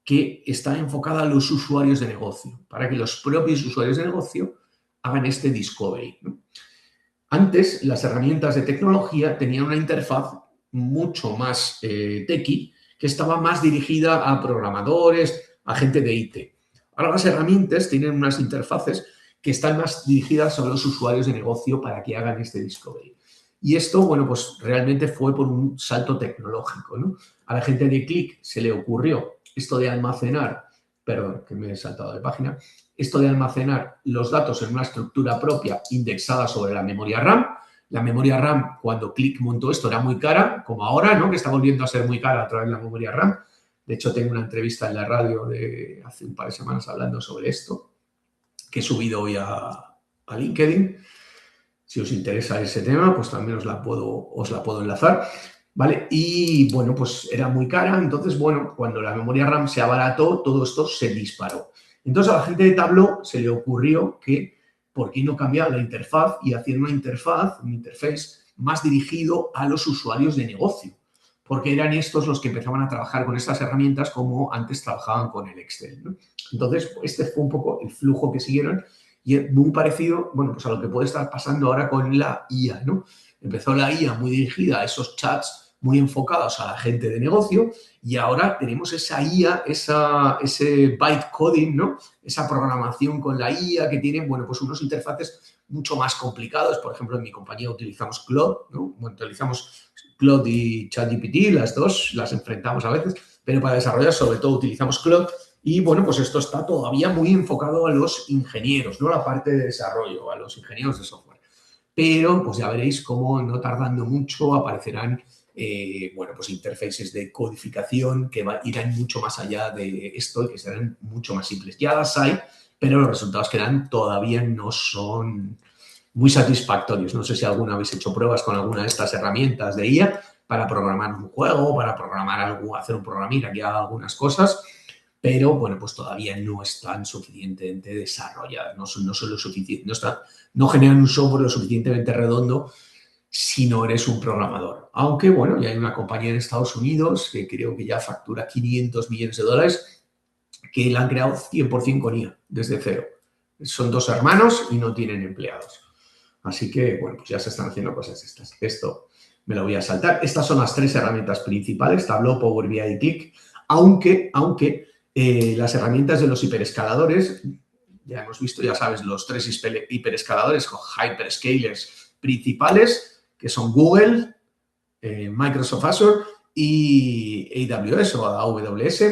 que está enfocada a los usuarios de negocio, para que los propios usuarios de negocio hagan este discovery, ¿no? Antes, las herramientas de tecnología tenían una interfaz mucho más techie, que estaba más dirigida a programadores, a gente de IT. Ahora las herramientas tienen unas interfaces que están más dirigidas a los usuarios de negocio para que hagan este discovery. Y esto, bueno, pues realmente fue por un salto tecnológico, ¿no? A la gente de Click se le ocurrió esto de almacenar, perdón, que me he saltado de página, esto de almacenar los datos en una estructura propia indexada sobre la memoria RAM. La memoria RAM, cuando Click montó esto, era muy cara, como ahora, ¿no? Que está volviendo a ser muy cara a través de la memoria RAM. De hecho, tengo una entrevista en la radio de hace un par de semanas hablando sobre esto, que he subido hoy a LinkedIn. Si os interesa ese tema, pues también os la puedo enlazar, ¿vale? Y, bueno, pues era muy cara. Entonces, bueno, cuando la memoria RAM se abarató, todo esto se disparó. Entonces, a la gente de Tableau se le ocurrió que, ¿por qué no cambiar la interfaz y hacer un interface más dirigido a los usuarios de negocio? Porque eran estos los que empezaban a trabajar con estas herramientas como antes trabajaban con el Excel, ¿no? Entonces, este fue un poco el flujo que siguieron y es muy parecido, bueno, pues a lo que puede estar pasando ahora con la IA, ¿no? Empezó la IA muy dirigida a esos chats muy enfocados a la gente de negocio y ahora tenemos esa IA, ese bytecoding, ¿no? Esa programación con la IA que tiene, bueno, pues unos interfaces mucho más complicados. Por ejemplo, en mi compañía utilizamos Claude, ¿no? Bueno, utilizamos Claude y ChatGPT, las dos las enfrentamos a veces, pero para desarrollar sobre todo utilizamos Claude y, bueno, pues esto está todavía muy enfocado a los ingenieros, no a la parte de desarrollo, a los ingenieros de software. Pero, pues ya veréis cómo no tardando mucho aparecerán, bueno, pues interfaces de codificación que irán mucho más allá de esto y que serán mucho más simples. Ya las hay, pero los resultados que dan todavía no son muy satisfactorios. No sé si alguna habéis hecho pruebas con alguna de estas herramientas de IA para programar un juego, para programar algo, hacer un programita que haga algunas cosas. pero bueno, pues todavía no están suficientemente desarrolladas, no son lo suficiente, no generan un software lo suficientemente redondo si no eres un programador. Aunque, bueno, ya hay una compañía en Estados Unidos que creo que ya factura $500 millones que la han creado 100% con IA, desde cero. Son 2 hermanos y no tienen empleados. Así que, bueno, pues ya se están haciendo cosas estas. Esto me lo voy a saltar. Estas son las 3 herramientas principales, Tableau, Power BI y Qlik, aunque las herramientas de los hiperescaladores, ya hemos visto, ya sabes, los 3 hiperescaladores o hyperscalers principales, que son Google, Microsoft Azure y AWS o AWS.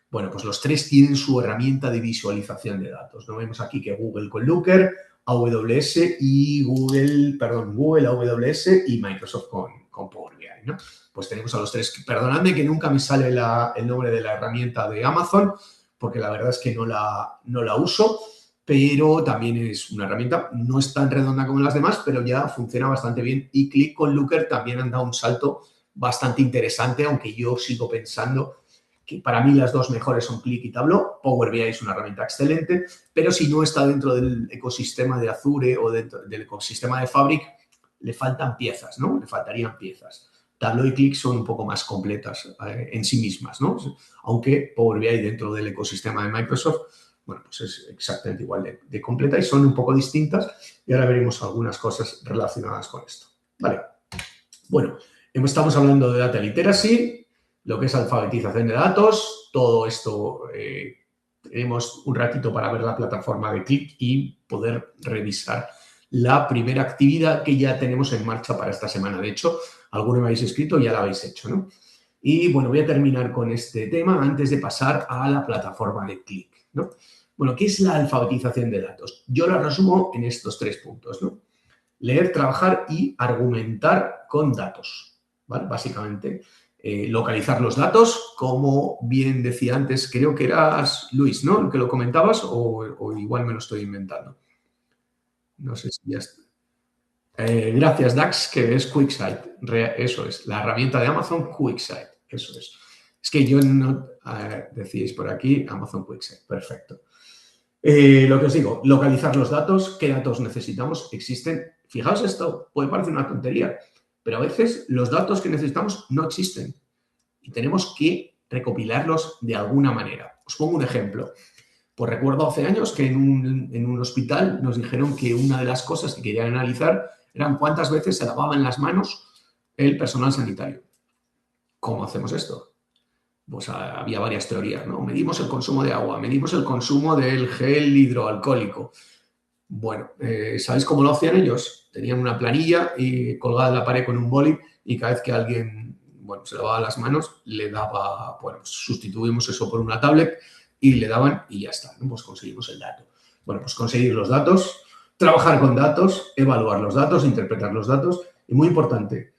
Bueno, pues los 3 tienen su herramienta de visualización de datos. No vemos aquí que Google con Looker, AWS y Google, AWS y Microsoft con Power BI, ¿no? Pues tenemos a los 3. Perdonadme que nunca me sale el nombre de la herramienta de Amazon, porque la verdad es que no la uso, pero también es una herramienta, no es tan redonda como las demás, pero ya funciona bastante bien. Y Qlik con Looker también han dado un salto bastante interesante, aunque yo sigo pensando que para mí las 2 mejores son Qlik y Tableau. Power BI es una herramienta excelente, pero si no está dentro del ecosistema de Azure o dentro del ecosistema de Fabric, le faltan piezas, ¿no? Le faltarían piezas. Tableau y Qlik son un poco más completas en sí mismas, ¿no? Aunque Power BI dentro del ecosistema de Microsoft, bueno, pues es exactamente igual de completa y son un poco distintas y ahora veremos algunas cosas relacionadas con esto. Vale. Bueno, estamos hablando de Data Literacy, lo que es alfabetización de datos, todo esto tenemos un ratito para ver la plataforma de Qlik y poder revisar la primera actividad que ya tenemos en marcha para esta semana. De hecho, alguno me habéis escrito y ya la habéis hecho, ¿no? Y bueno, voy a terminar con este tema antes de pasar a la plataforma de Qlik, ¿no? Bueno, ¿qué es la alfabetización de datos? Yo lo resumo en estos 3 puntos, ¿no? Leer, trabajar y argumentar con datos, ¿vale? Básicamente, localizar los datos, como bien decía antes, creo que eras Luis, ¿no? El que lo comentabas o igual me lo estoy inventando. No sé si ya está. Gracias, Dax, que es QuickSight. Eso es, la herramienta de Amazon QuickSight. Eso es. Es que yo no... decíais por aquí Amazon QuickSight. Perfecto. Lo que os digo, localizar los datos, qué datos necesitamos, existen. Fijaos, esto puede parecer una tontería, pero a veces los datos que necesitamos no existen y tenemos que recopilarlos de alguna manera. Os pongo un ejemplo. Pues recuerdo hace años que en un hospital nos dijeron que una de las cosas que querían analizar eran cuántas veces se lavaban las manos el personal sanitario. ¿Cómo hacemos esto? Pues había varias teorías, ¿no? Medimos el consumo de agua, medimos el consumo del gel hidroalcohólico. Bueno, ¿sabéis cómo lo hacían ellos? Tenían una planilla y colgada en la pared con un boli y cada vez que alguien, bueno, se lavaba las manos, le daba, bueno, sustituimos eso por una tablet y le daban y ya está, ¿no? Pues conseguimos el dato. Bueno, pues conseguir los datos, trabajar con datos, evaluar los datos, interpretar los datos y muy importante,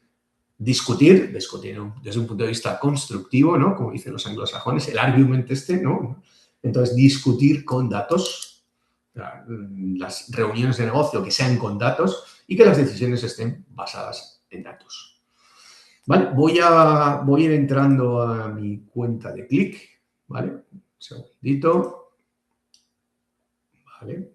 discutir desde un punto de vista constructivo, ¿no? Como dicen los anglosajones, el argument ¿no? Entonces, discutir con datos, las reuniones de negocio que sean con datos y que las decisiones estén basadas en datos. Vale, voy a ir entrando a mi cuenta de Qlik, ¿vale? Un segundito. Vale.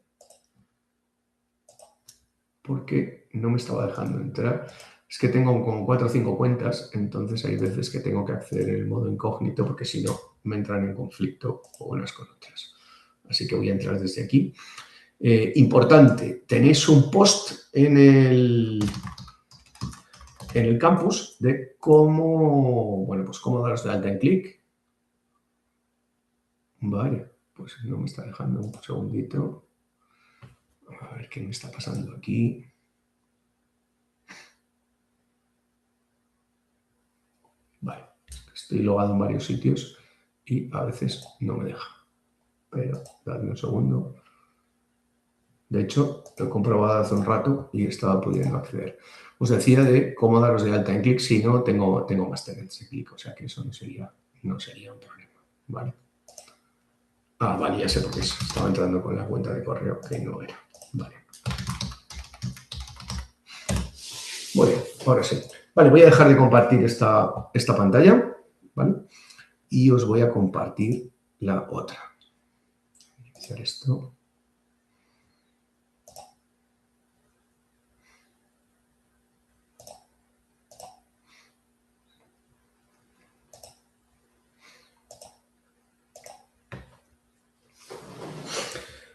Porque no me estaba dejando entrar. Es que tengo como 4 o 5 cuentas, entonces hay veces que tengo que acceder en el modo incógnito porque si no me entran en conflicto unas con otras. Así que voy a entrar desde aquí. Importante, tenéis un post en el campus de cómo, bueno, pues cómo daros de alta en Qlik. Vale, pues no me está dejando un segundito. A ver qué me está pasando aquí. Vale, estoy logado en varios sitios y a veces no me deja. Pero dadme un segundo. De hecho, lo he comprobado hace un rato y estaba pudiendo acceder. Os decía de cómo daros de alta en Qlik si no tengo más tenants en Qlik, o sea que eso no sería un problema. Vale. Ah, vale, ya sé por qué es. Estaba entrando con la cuenta de correo que no era. Vale. Muy bien, ahora sí. Vale, voy a dejar de compartir esta pantalla, ¿vale? Y os voy a compartir la otra. Iniciar esto.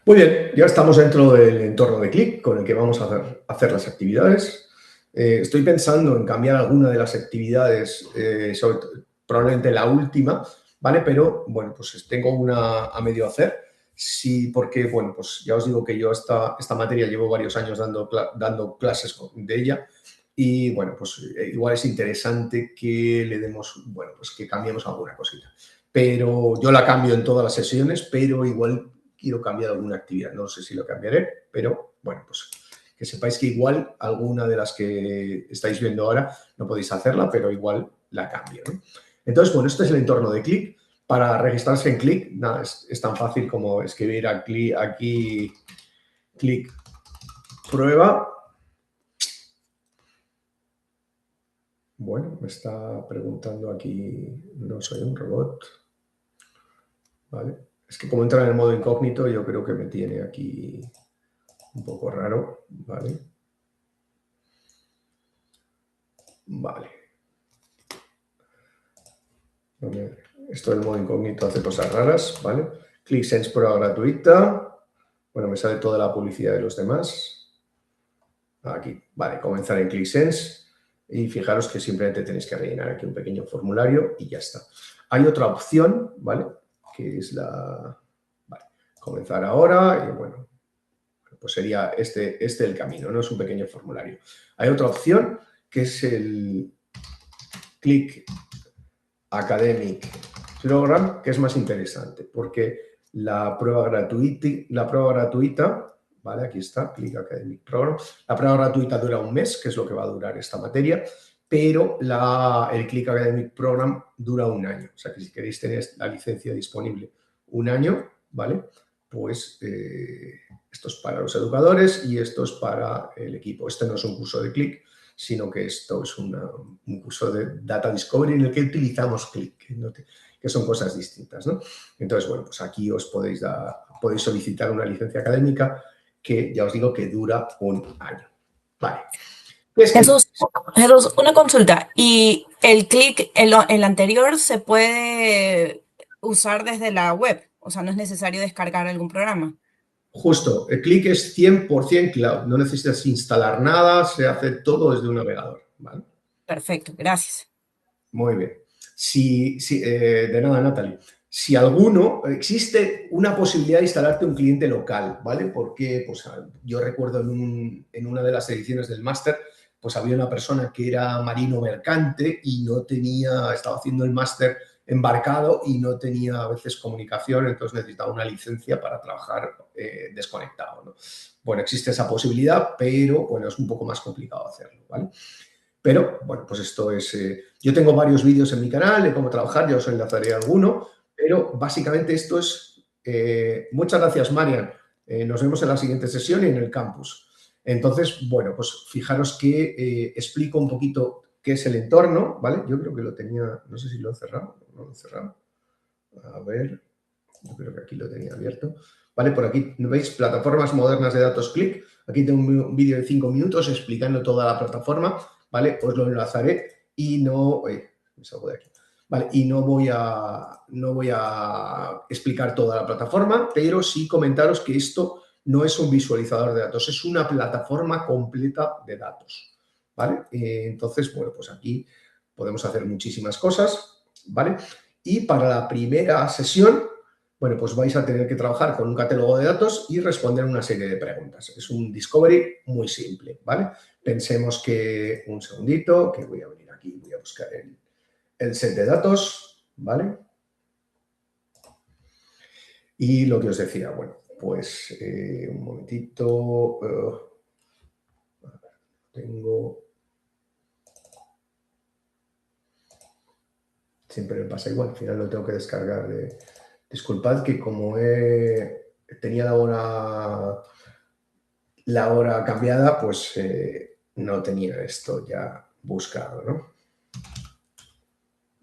Muy bien, ya estamos dentro del entorno de Click con el que vamos a hacer las actividades. Estoy pensando en cambiar alguna de las actividades, probablemente la última, ¿vale? Pero, bueno, pues tengo una a medio hacer. Sí, porque, bueno, pues ya os digo que yo esta materia llevo varios años dando clases de ella y, bueno, pues igual es interesante que le demos, bueno, pues que cambiemos alguna cosita. Pero yo la cambio en todas las sesiones, pero igual quiero cambiar alguna actividad. No sé si lo cambiaré, pero, bueno, pues que sepáis que igual alguna de las que estáis viendo ahora no podéis hacerla, pero igual la cambio, ¿no? Entonces, bueno, este es el entorno de Click. Para registrarse en Click, nada, es tan fácil como escribir aquí Click prueba. Bueno, me está preguntando aquí, no soy un robot. Vale. Es que como entra en el modo incógnito, yo creo que me tiene aquí un poco raro. Vale. Vale. Esto del modo incógnito hace cosas raras, ¿vale? ClickSense prueba gratuita. Bueno, me sale toda la publicidad de los demás. Aquí, vale, comenzar en ClickSense. Y fijaros que simplemente tenéis que rellenar aquí un pequeño formulario y ya está. Hay otra opción, ¿vale? Que es la... Vale, comenzar ahora y bueno, pues sería este el camino, ¿no? Es un pequeño formulario. Hay otra opción que es el Click Academic Program, que es más interesante, porque la prueba gratuita, ¿vale? Aquí está, Click Academic Program. La prueba gratuita dura un mes, que es lo que va a durar esta materia, pero el Click Academic Program dura un año. O sea que si queréis tener la licencia disponible un año, ¿vale? Pues esto es para los educadores y esto es para el equipo. Este no es un curso de Click, sino que esto es un curso de Data Discovery en el que utilizamos Click, que son cosas distintas, ¿no? Entonces, bueno, pues aquí os podéis solicitar una licencia académica que ya os digo que dura un año. Vale. Jesús, una consulta. ¿Y el Click, el anterior, se puede usar desde la web? O sea, no es necesario descargar algún programa. Justo, el Click es 100% cloud, no necesitas instalar nada, se hace todo desde un navegador, ¿vale? Perfecto, gracias. Muy bien. De nada, Natalie. Si existe una posibilidad de instalarte un cliente local, ¿vale? Porque pues, yo recuerdo en una de las ediciones del máster, pues había una persona que era marino mercante y estaba haciendo el máster embarcado y no tenía a veces comunicación, entonces necesitaba una licencia para trabajar desconectado, ¿no? Bueno, existe esa posibilidad, pero bueno, es un poco más complicado hacerlo, ¿vale? Pero, bueno, pues esto es... yo tengo varios vídeos en mi canal de cómo trabajar, yo os enlazaré alguno, pero básicamente esto es... muchas gracias, Marian. Nos vemos en la siguiente sesión y en el campus. Entonces, bueno, pues fijaros que explico un poquito qué es el entorno, ¿vale? Yo creo que lo tenía... No sé si lo he cerrado. No lo he cerrado. A ver... Yo creo que aquí lo tenía abierto. Vale, por aquí veis plataformas modernas de datos Click. Aquí tengo un vídeo de 5 minutos explicando toda la plataforma. ¿Vale? Os lo enlazaré y no... me salgo de aquí. Vale, y no voy a explicar toda la plataforma, pero sí comentaros que esto no es un visualizador de datos, es una plataforma completa de datos, ¿vale? Entonces, bueno, pues aquí podemos hacer muchísimas cosas, ¿vale? Y para la primera sesión, bueno, pues vais a tener que trabajar con un catálogo de datos y responder una serie de preguntas. Es un discovery muy simple, ¿vale? Pensemos que, un segundito, que voy a venir aquí, voy a buscar el set de datos, ¿vale? Y lo que os decía, bueno, pues un momentito, tengo... Siempre me pasa igual, al final lo tengo que descargar Disculpad que como tenía la hora cambiada, pues no tenía esto ya buscado, ¿no?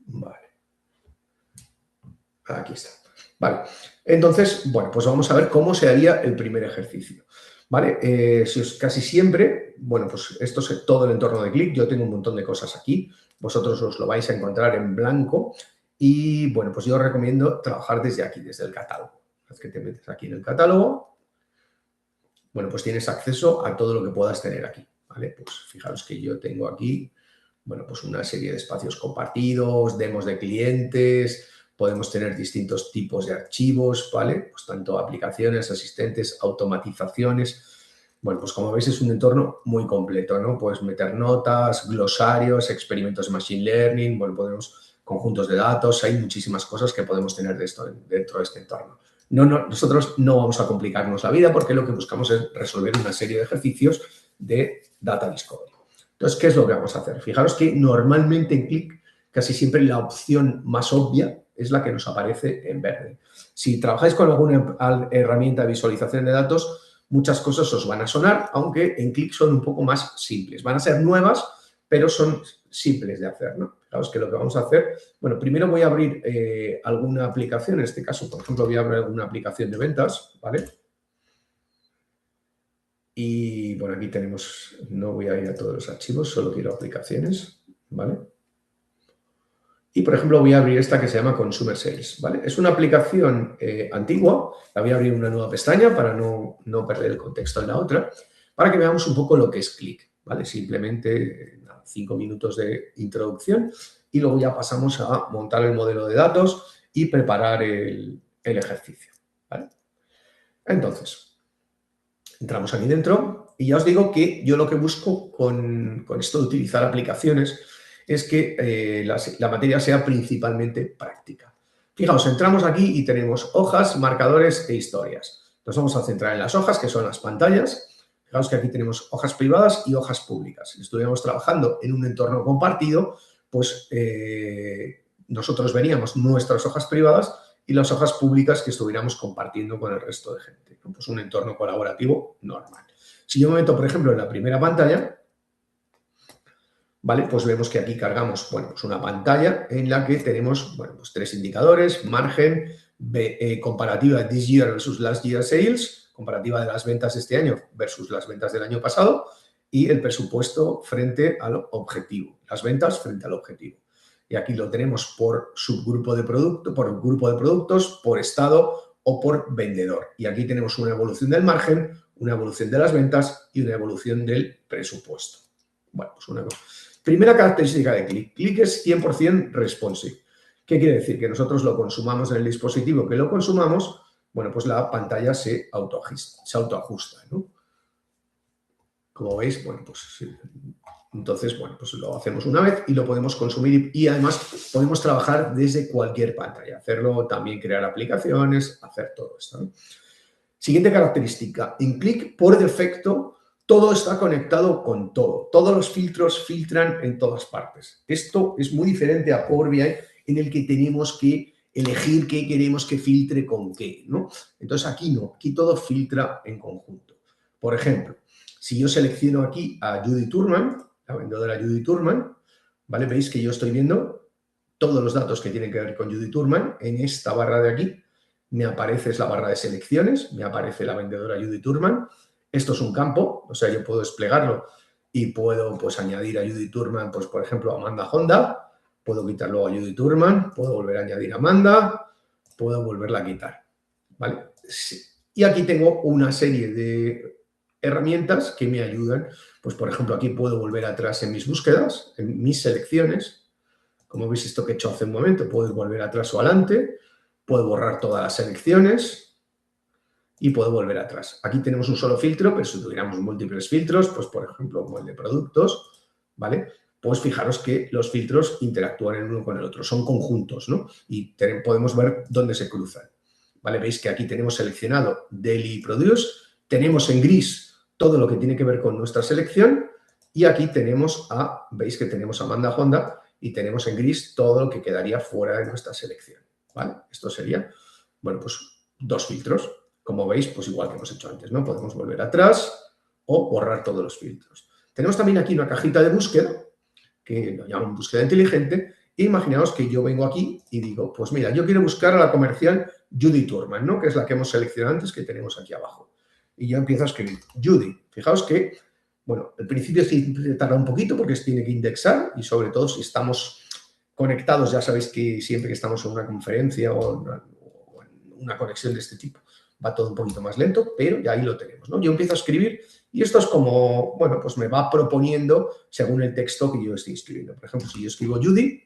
Vale. Aquí está. Vale, entonces, bueno, pues vamos a ver cómo se haría el primer ejercicio. ¿Vale? Casi siempre, bueno, pues esto es todo el entorno de Qlik. Yo tengo un montón de cosas aquí. Vosotros os lo vais a encontrar en blanco. Y, bueno, pues yo os recomiendo trabajar desde aquí, desde el catálogo. Una vez que te metes aquí en el catálogo, bueno, pues tienes acceso a todo lo que puedas tener aquí. ¿Vale? Pues fijaros que yo tengo aquí, bueno, pues una serie de espacios compartidos, demos de clientes. Podemos tener distintos tipos de archivos, ¿vale? Pues tanto aplicaciones, asistentes, automatizaciones. Bueno, pues como veis es un entorno muy completo, ¿no? Puedes meter notas, glosarios, experimentos de Machine Learning, bueno, podemos conjuntos de datos, hay muchísimas cosas que podemos tener dentro de este entorno. Nosotros no vamos a complicarnos la vida porque lo que buscamos es resolver una serie de ejercicios de Data Discovery. Entonces, ¿qué es lo que vamos a hacer? Fijaros que normalmente en Qlik casi siempre la opción más obvia es la que nos aparece en verde. Si trabajáis con alguna herramienta de visualización de datos, muchas cosas os van a sonar, aunque en Qlik son un poco más simples. Van a ser nuevas, pero son simples de hacer, ¿no? Fijaos que lo que vamos a hacer, bueno, primero voy a abrir alguna aplicación, en este caso, por ejemplo, voy a abrir alguna aplicación de ventas, ¿vale? Y, bueno, aquí tenemos, no voy a ir a todos los archivos, solo quiero aplicaciones, ¿vale? Y, por ejemplo, voy a abrir esta que se llama Consumer Sales, ¿vale? Es una aplicación antigua, la voy a abrir en una nueva pestaña para no perder el contexto en la otra, para que veamos un poco lo que es Qlik, ¿vale? Simplemente 5 minutos de introducción y luego ya pasamos a montar el modelo de datos y preparar el ejercicio, ¿vale? Entonces, entramos aquí dentro y ya os digo que yo lo que busco con esto de utilizar aplicaciones es que la materia sea principalmente práctica. Fijaos, entramos aquí y tenemos hojas, marcadores e historias. Nos vamos a centrar en las hojas, que son las pantallas. Fijaos que aquí tenemos hojas privadas y hojas públicas. Si estuviéramos trabajando en un entorno compartido, pues nosotros veríamos nuestras hojas privadas y las hojas públicas que estuviéramos compartiendo con el resto de gente. Pues un entorno colaborativo normal. Si yo me meto, por ejemplo, en la primera pantalla, ¿vale? Pues vemos que aquí cargamos, bueno, pues una pantalla en la que tenemos, bueno, pues 3 indicadores, margen, comparativa de this year versus last year sales, comparativa de las ventas de este año versus las ventas del año pasado y el presupuesto frente al objetivo, las ventas frente al objetivo. Y aquí lo tenemos por subgrupo de producto, por grupo de productos, por estado o por vendedor. Y aquí tenemos una evolución del margen, una evolución de las ventas y una evolución del presupuesto. Bueno, pues una cosa. Primera característica de Qlik. Qlik es 100% responsive. ¿Qué quiere decir? Que nosotros lo consumamos en el dispositivo que lo consumamos, bueno, pues la pantalla se autoajusta, ¿no? Como veis, bueno, pues sí. Entonces, bueno, pues lo hacemos una vez y lo podemos consumir y además podemos trabajar desde cualquier pantalla, hacerlo, también crear aplicaciones, hacer todo esto, ¿no? Siguiente característica. En Qlik, por defecto, todo está conectado con todo. Todos los filtros filtran en todas partes. Esto es muy diferente a Power BI, en el que tenemos que elegir qué queremos que filtre con qué, ¿no? Entonces, aquí no. Aquí todo filtra en conjunto. Por ejemplo, si yo selecciono aquí a Judy Turman, la vendedora Judy Turman, ¿vale? Veis que yo estoy viendo todos los datos que tienen que ver con Judy Turman. En esta barra de aquí me aparece la barra de selecciones, me aparece la vendedora Judy Turman. Esto es un campo, o sea, yo puedo desplegarlo y puedo, pues, añadir a Judy Turman, pues, por ejemplo, a Amanda Honda. Puedo quitarlo a Judy Turman, puedo volver a añadir a Amanda, puedo volverla a quitar, ¿vale? Sí. Y aquí tengo una serie de herramientas que me ayudan. Pues, por ejemplo, aquí puedo volver atrás en mis búsquedas, en mis selecciones. Como veis, esto que he hecho hace un momento, puedo volver atrás o adelante, puedo borrar todas las selecciones y puedo volver atrás. Aquí tenemos un solo filtro, pero si tuviéramos múltiples filtros, pues, por ejemplo, como el de productos, ¿vale? Pues fijaros que los filtros interactúan el uno con el otro, son conjuntos, ¿no? Y podemos ver dónde se cruzan, ¿vale? Veis que aquí tenemos seleccionado Daily Produce, tenemos en gris todo lo que tiene que ver con nuestra selección y aquí tenemos veis que tenemos a Amanda Honda y tenemos en gris todo lo que quedaría fuera de nuestra selección, ¿vale? Esto sería, bueno, pues 2 filtros. Como veis, pues igual que hemos hecho antes, ¿no? Podemos volver atrás o borrar todos los filtros. Tenemos también aquí una cajita de búsqueda, que lo llaman búsqueda inteligente, Imaginaos que yo vengo aquí y digo, pues mira, yo quiero buscar a la comercial Judy Turman, ¿no? Que es la que hemos seleccionado antes, que tenemos aquí abajo. Y yo empiezo a escribir Judy. Fijaos que, bueno, al principio sí tarda un poquito porque tiene que indexar y sobre todo si estamos conectados, ya sabéis que siempre que estamos en una conferencia o en una conexión de este tipo, va todo un poquito más lento, pero ya ahí lo tenemos, ¿no? Yo empiezo a escribir y esto es como, bueno, pues me va proponiendo según el texto que yo estoy escribiendo. Por ejemplo, si yo escribo Judy,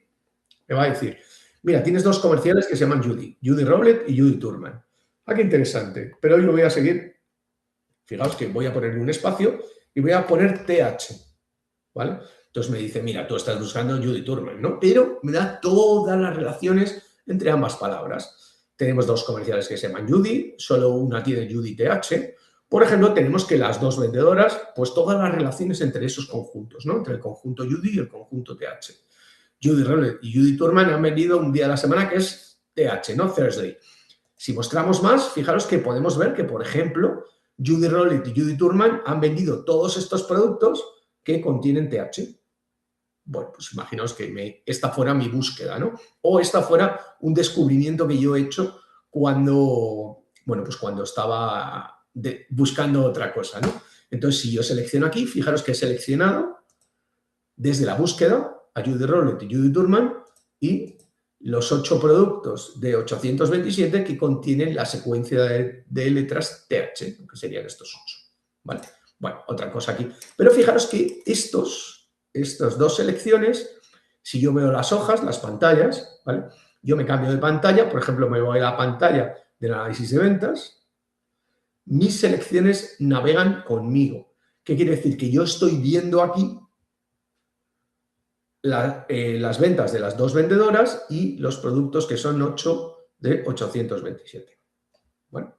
me va a decir, mira, tienes dos comerciales que se llaman Judy, Judy Roblet y Judy Turman. Ah, qué interesante, pero hoy lo voy a seguir. Fijaos que voy a ponerle un espacio y voy a poner TH, ¿vale? Entonces me dice, mira, tú estás buscando Judy Turman, ¿no? Pero me da todas las relaciones entre ambas palabras. Tenemos dos comerciales que se llaman Judy, solo una tiene Judy TH. Por ejemplo, tenemos que las dos vendedoras, pues todas las relaciones entre esos conjuntos, ¿no? Entre el conjunto Judy y el conjunto TH. Judy Roblet y Judy Turman han vendido un día a la semana que es TH, ¿no? Thursday. Si mostramos más, fijaros que podemos ver que, por ejemplo, Judy Roblet y Judy Turman han vendido todos estos productos que contienen TH. Bueno, pues imaginaos que esta fuera mi búsqueda, ¿no? O esta fuera un descubrimiento que yo he hecho cuando, bueno, pues cuando estaba buscando otra cosa, ¿no? Entonces, si yo selecciono aquí, fijaros que he seleccionado desde la búsqueda a Judy Roblet y Judy Turman y los 8 productos de 827 que contienen la secuencia de letras TH, que serían estos 8, ¿vale? Bueno, otra cosa aquí. Pero fijaros que estas dos selecciones, si yo veo las hojas, las pantallas, ¿vale? Yo me cambio de pantalla, por ejemplo, me voy a la pantalla del análisis de ventas, mis selecciones navegan conmigo. ¿Qué quiere decir? Que yo estoy viendo aquí las ventas de las dos vendedoras y los productos que son 8 de 827. Bueno,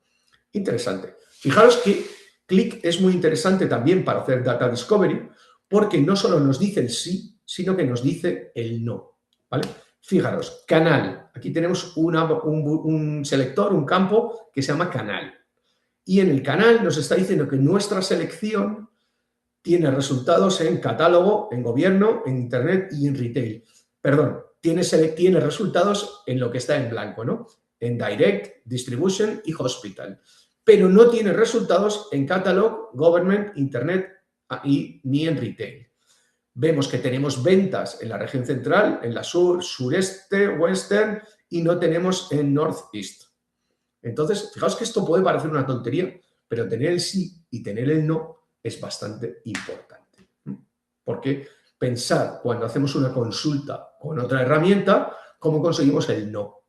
interesante. Fijaros que Qlik es muy interesante también para hacer Data Discovery porque no solo nos dice el sí, sino que nos dice el no, ¿vale? Fijaros, canal. Aquí tenemos un selector, un campo que se llama canal. Y en el canal nos está diciendo que nuestra selección tiene resultados en catálogo, en gobierno, en internet y en retail. Perdón, tiene resultados en lo que está en blanco, ¿no? En direct, distribution y hospital. Pero no tiene resultados en catalog, government, internet ni en retail. Vemos que tenemos ventas en la región central, en la sur, sureste, western y no tenemos en northeast. Entonces, fijaos que esto puede parecer una tontería, pero tener el sí y tener el no es bastante importante. Porque pensar cuando hacemos una consulta con otra herramienta, cómo conseguimos el no. O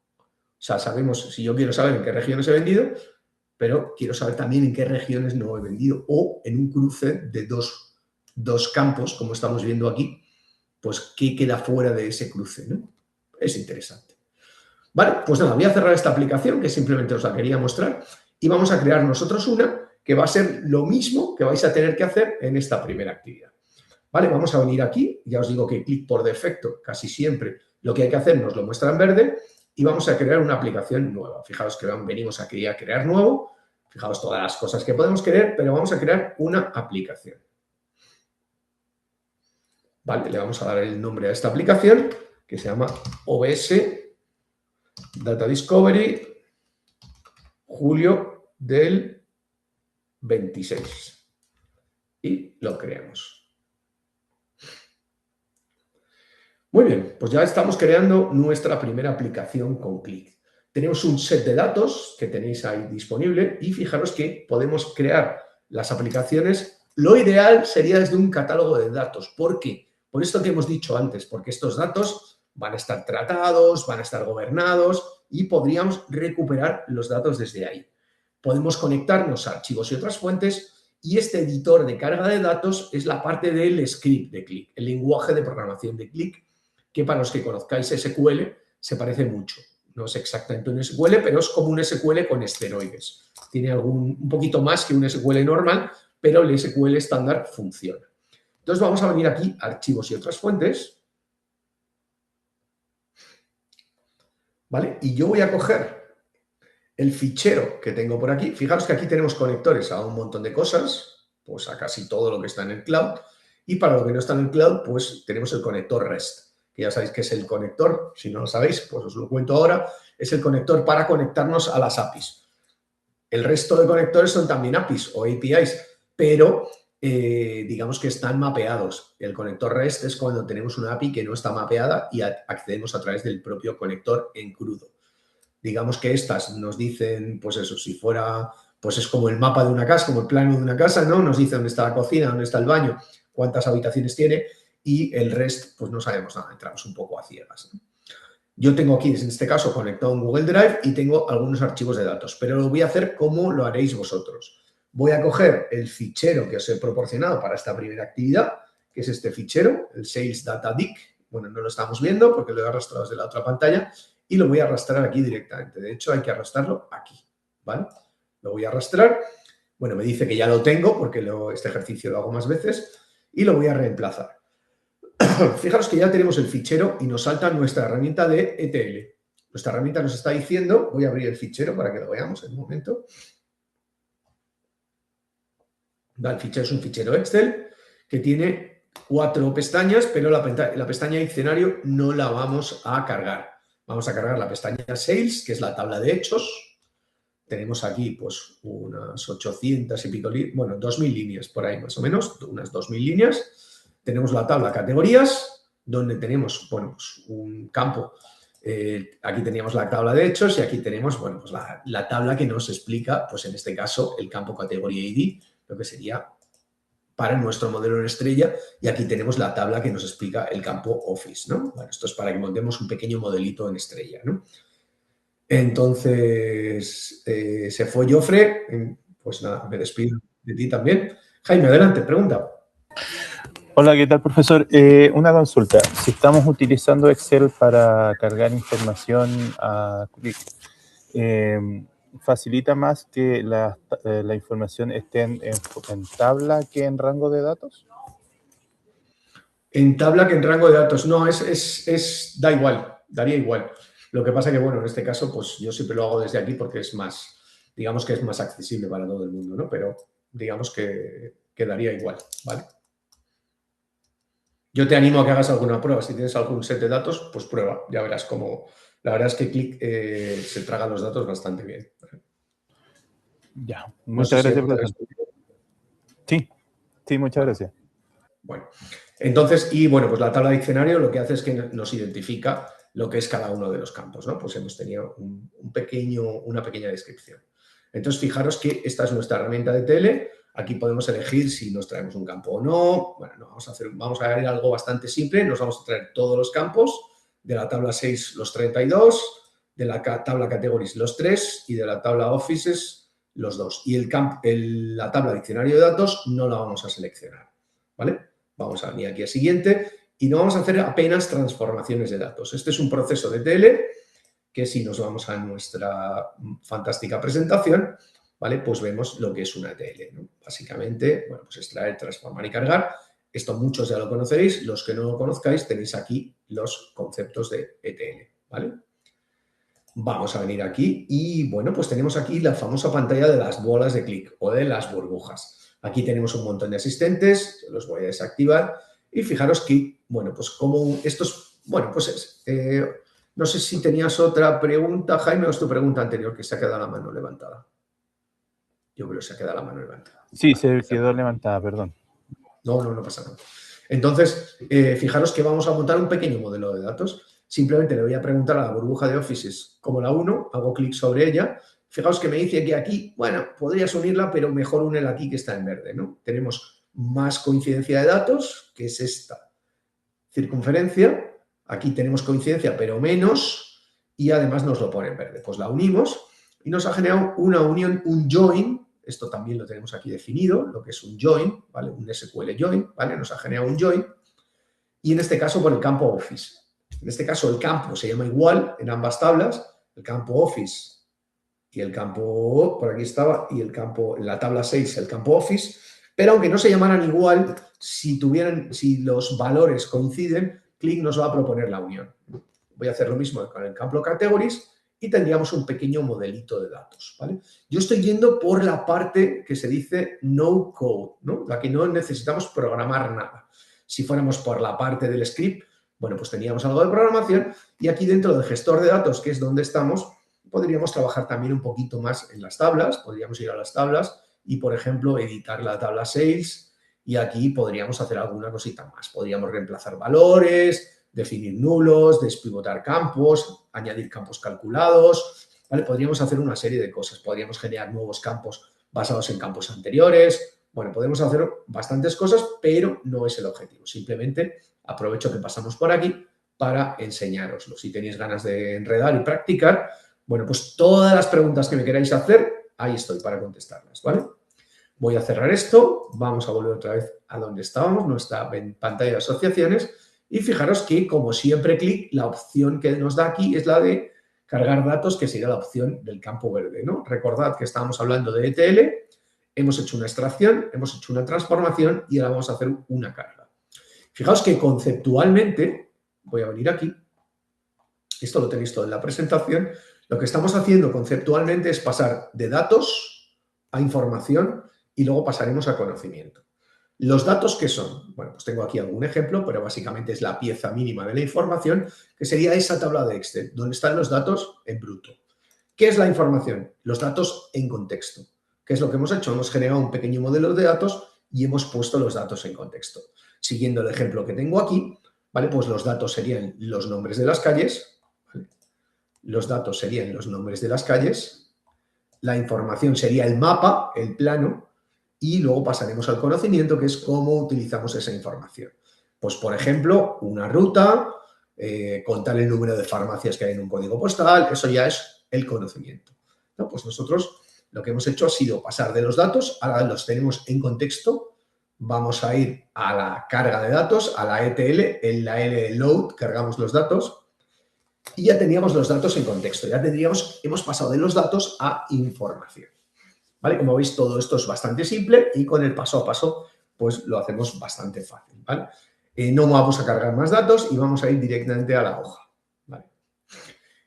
sea, sabemos, si yo quiero saber en qué regiones he vendido, pero quiero saber también en qué regiones no he vendido o en un cruce de dos campos, como estamos viendo aquí, pues qué queda fuera de ese cruce, ¿no? Es interesante. Vale, pues nada, voy a cerrar esta aplicación que simplemente os la quería mostrar y vamos a crear nosotros una que va a ser lo mismo que vais a tener que hacer en esta primera actividad. Vale, vamos a venir aquí, ya os digo que Qlik por defecto casi siempre lo que hay que hacer nos lo muestra en verde y vamos a crear una aplicación nueva. Fijaos que venimos aquí a crear nuevo, fijaos todas las cosas que podemos crear, pero vamos a crear una aplicación. Vale, le vamos a dar el nombre a esta aplicación que se llama OBS Data Discovery julio del 26 y lo creamos. Muy bien, pues ya estamos creando nuestra primera aplicación con Qlik. Tenemos un set de datos que tenéis ahí disponible y fijaros que podemos crear las aplicaciones. Lo ideal sería desde un catálogo de datos. ¿Por qué? Por esto que hemos dicho antes, porque estos datos van a estar tratados, van a estar gobernados y podríamos recuperar los datos desde ahí. Podemos conectarnos a archivos y otras fuentes y este editor de carga de datos es la parte del script de Qlik, el lenguaje de programación de Qlik, que para los que conozcáis SQL se parece mucho. No es exactamente un SQL, pero es como un SQL con esteroides. Tiene un poquito más que un SQL normal, pero el SQL estándar funciona. Entonces vamos a venir aquí a archivos y otras fuentes. ¿Vale? Y yo voy a coger el fichero que tengo por aquí. Fijaros que aquí tenemos conectores a un montón de cosas, pues a casi todo lo que está en el cloud. Y para lo que no está en el cloud, pues tenemos el conector REST. que ya sabéis que es el conector, si no lo sabéis, pues os lo cuento ahora, es el conector para conectarnos a las APIs. El resto de conectores son también APIs o APIs, pero digamos que están mapeados. El conector REST es cuando tenemos una API que no está mapeada y accedemos a través del propio conector en crudo. Digamos que estas nos dicen, pues eso, si fuera, pues es como el mapa de una casa, como el plano de una casa, ¿no? Nos dice dónde está la cocina, dónde está el baño, cuántas habitaciones tiene, y el REST, pues no sabemos nada, entramos un poco a ciegas, ¿no? Yo tengo aquí, en este caso, conectado un Google Drive y tengo algunos archivos de datos, pero lo voy a hacer como lo haréis vosotros. Voy a coger el fichero que os he proporcionado para esta primera actividad, que es este fichero, el Sales Data Dict. Bueno, no lo estamos viendo porque lo he arrastrado desde la otra pantalla y lo voy a arrastrar aquí directamente. De hecho, hay que arrastrarlo aquí, ¿vale? Lo voy a arrastrar. Bueno, me dice que ya lo tengo porque este ejercicio lo hago más veces y lo voy a reemplazar. Fijaros que ya tenemos el fichero y nos salta nuestra herramienta de ETL. Nuestra herramienta nos está diciendo, voy a abrir el fichero para que lo veamos en un momento. El fichero es un fichero Excel que tiene 4 pestañas, pero la pestaña diccionario no la vamos a cargar. Vamos a cargar la pestaña Sales, que es la tabla de hechos. Tenemos aquí pues unas 800 y pico, bueno, 2000 líneas por ahí más o menos, unas 2000 líneas. Tenemos la tabla categorías, donde tenemos, bueno, pues un campo. Aquí teníamos la tabla de hechos y aquí tenemos, bueno, pues la tabla que nos explica, pues en este caso, el campo categoría ID, lo que sería para nuestro modelo en estrella, y aquí tenemos la tabla que nos explica el campo Office, ¿no? Bueno, esto es para que montemos un pequeño modelito en estrella, ¿no? Entonces, se fue Jofre, pues nada, me despido de ti también. Jaime, adelante, pregunta. Hola, ¿qué tal, profesor? Una consulta. Si estamos utilizando Excel para cargar información a clic, ¿facilita más que la información esté en tabla que en rango de datos? En tabla que en rango de datos. No, da igual, daría igual. Lo que pasa que, bueno, en este caso, pues yo siempre lo hago desde aquí porque es más, digamos que es más accesible para todo el mundo, ¿no? Pero digamos que daría igual, ¿vale? Yo te animo a que hagas alguna prueba. Si tienes algún set de datos, pues prueba. Ya verás cómo. La verdad es que Click se traga los datos bastante bien. Ya, muchas gracias, profesor. Sí, muchas gracias. Bueno, entonces, y bueno, pues la tabla de diccionario lo que hace es que nos identifica lo que es cada uno de los campos, ¿no? Pues hemos tenido una pequeña descripción. Entonces, fijaros que esta es nuestra herramienta de ETL. Aquí podemos elegir si nos traemos un campo o no. Bueno, no, vamos a ver algo bastante simple. Nos vamos a traer todos los campos, de la tabla 6 los 32, de la tabla Categories los 3 y de la tabla Offices los 2. Y la tabla Diccionario de Datos no la vamos a seleccionar, ¿vale? Vamos a venir aquí a siguiente y no vamos a hacer apenas transformaciones de datos. Este es un proceso de ETL que si nos vamos a nuestra fantástica presentación, ¿vale? Pues vemos lo que es una ETL, ¿no? Básicamente, bueno, pues extraer, transformar y cargar. Esto muchos ya lo conoceréis. Los que no lo conozcáis tenéis aquí los conceptos de ETL, ¿vale? Vamos a venir aquí y, bueno, pues tenemos aquí la famosa pantalla de las bolas de clic o de las burbujas. Aquí tenemos un montón de asistentes, los voy a desactivar y fijaros que, bueno, pues como estos, bueno, pues no sé si tenías otra pregunta, Jaime, o es tu pregunta anterior que se ha quedado la mano levantada. Yo creo que se ha quedado la mano levantada. Sí, se quedó levantada, perdón. No pasa nada. Entonces, fijaros que vamos a montar un pequeño modelo de datos. Simplemente le voy a preguntar a la burbuja de Offices como la 1, hago clic sobre ella. Fijaos que me dice que aquí, bueno, podrías unirla, pero mejor únela aquí que está en verde, ¿no? Tenemos más coincidencia de datos, que es esta circunferencia. Aquí tenemos coincidencia, pero menos, y además nos lo pone en verde. Pues la unimos y nos ha generado una unión, un join. Esto también lo tenemos aquí definido, lo que es un join, ¿vale? Un SQL join, ¿vale? Nos ha generado un join. Y en este caso con el campo Office. En este caso el campo se llama igual en ambas tablas, el campo Office y el campo, por aquí estaba, y el campo, en la tabla 6, el campo Office, pero aunque no se llamaran igual, si los valores coinciden, Click nos va a proponer la unión. Voy a hacer lo mismo con el campo Categories y tendríamos un pequeño modelito de datos, ¿vale? Yo estoy yendo por la parte que se dice no code, ¿no? La que no necesitamos programar nada. Si fuéramos por la parte del script, Bueno, pues teníamos algo de programación y aquí dentro del gestor de datos, que es donde estamos, podríamos trabajar también un poquito más en las tablas, podríamos ir a las tablas y, por ejemplo, editar la tabla sales y aquí podríamos hacer alguna cosita más. Podríamos reemplazar valores, definir nulos, despivotar campos, añadir campos calculados, ¿vale? Podríamos hacer una serie de cosas, podríamos generar nuevos campos basados en campos anteriores. Bueno, podemos hacer bastantes cosas, pero no es el objetivo. Simplemente aprovecho que pasamos por aquí para enseñároslo. Si tenéis ganas de enredar y practicar, bueno, pues todas las preguntas que me queráis hacer, ahí estoy para contestarlas, ¿vale? Voy a cerrar esto, vamos a volver otra vez a donde estábamos, nuestra pantalla de asociaciones, y fijaros que, como siempre, Qlik, la opción que nos da aquí es la de cargar datos, que sería la opción del campo verde, ¿no? Recordad que estábamos hablando de ETL, hemos hecho una extracción, hemos hecho una transformación y ahora vamos a hacer una carga. Fijaos que conceptualmente, voy a venir aquí, esto lo tenéis todo en la presentación, lo que estamos haciendo conceptualmente es pasar de datos a información y luego pasaremos a conocimiento. ¿Los datos qué son? Bueno, pues tengo aquí algún ejemplo, pero básicamente es la pieza mínima de la información, que sería esa tabla de Excel, donde están los datos en bruto. ¿Qué es la información? Los datos en contexto. ¿Qué es lo que hemos hecho? Hemos generado un pequeño modelo de datos y hemos puesto los datos en contexto. Siguiendo el ejemplo que tengo aquí, ¿vale? Pues los datos serían los nombres de las calles, ¿vale? Los datos serían los nombres de las calles, la información sería el mapa, el plano, y luego pasaremos al conocimiento, que es cómo utilizamos esa información. Pues, por ejemplo, una ruta, contar el número de farmacias que hay en un código postal, eso ya es el conocimiento, ¿no? Pues nosotros lo que hemos hecho ha sido pasar de los datos, ahora los tenemos en contexto, vamos a ir a la carga de datos, a la ETL, en la L de load, cargamos los datos y ya teníamos los datos en contexto, hemos pasado de los datos a información. ¿Vale? Como veis, todo esto es bastante simple y con el paso a paso pues lo hacemos bastante fácil, ¿vale? No vamos a cargar más datos y vamos a ir directamente a la hoja, ¿vale?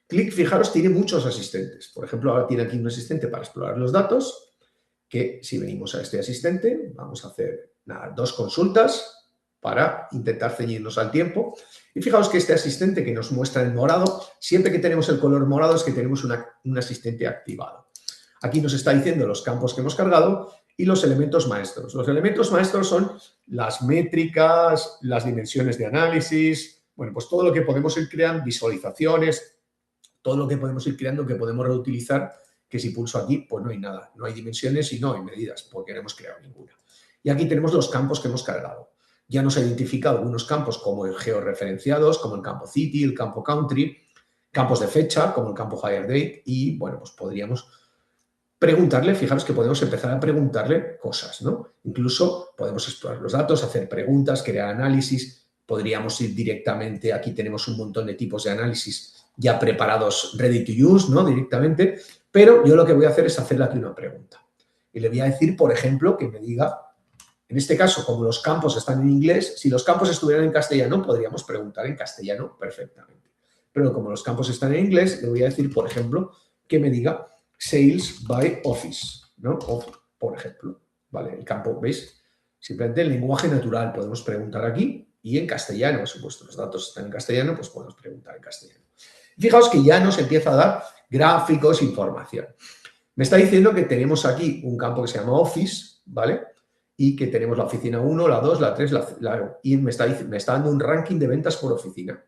Qlik, fijaros, tiene muchos asistentes. Por ejemplo, ahora tiene aquí un asistente para explorar los datos, que si venimos a este asistente, vamos a hacer dos consultas para intentar ceñirnos al tiempo. Y fijaos que este asistente que nos muestra en morado, siempre que tenemos el color morado es que tenemos un asistente activado. Aquí nos está diciendo los campos que hemos cargado y los elementos maestros. Los elementos maestros son las métricas, las dimensiones de análisis, bueno, pues todo lo que podemos ir creando, visualizaciones, todo lo que podemos ir creando que podemos reutilizar, que si pulso aquí, pues no hay nada, no hay dimensiones y no hay medidas, porque no hemos creado ninguna. Y aquí tenemos los campos que hemos cargado. Ya nos ha identificado algunos campos como el georreferenciados, como el campo city, el campo country, campos de fecha, como el campo hire date, y bueno, pues podríamos preguntarle, fijaros que podemos empezar a preguntarle cosas, ¿no? Incluso podemos explorar los datos, hacer preguntas, crear análisis, podríamos ir directamente, aquí tenemos un montón de tipos de análisis ya preparados, ready to use, ¿no? Directamente, pero yo lo que voy a hacer es hacerle aquí una pregunta. Y le voy a decir, por ejemplo, que me diga, en este caso, como los campos están en inglés, si los campos estuvieran en castellano, podríamos preguntar en castellano perfectamente. Pero como los campos están en inglés, le voy a decir, por ejemplo, que me diga Sales by Office, ¿no? Por ejemplo, ¿vale? El campo, ¿veis? Simplemente el lenguaje natural. Podemos preguntar aquí y en castellano, por supuesto, los datos están en castellano, pues podemos preguntar en castellano. Fijaos que ya nos empieza a dar gráficos, información. Me está diciendo que tenemos aquí un campo que se llama Office, ¿vale? Y que tenemos la oficina 1, la 2, la 3, y me está dando un ranking de ventas por oficina.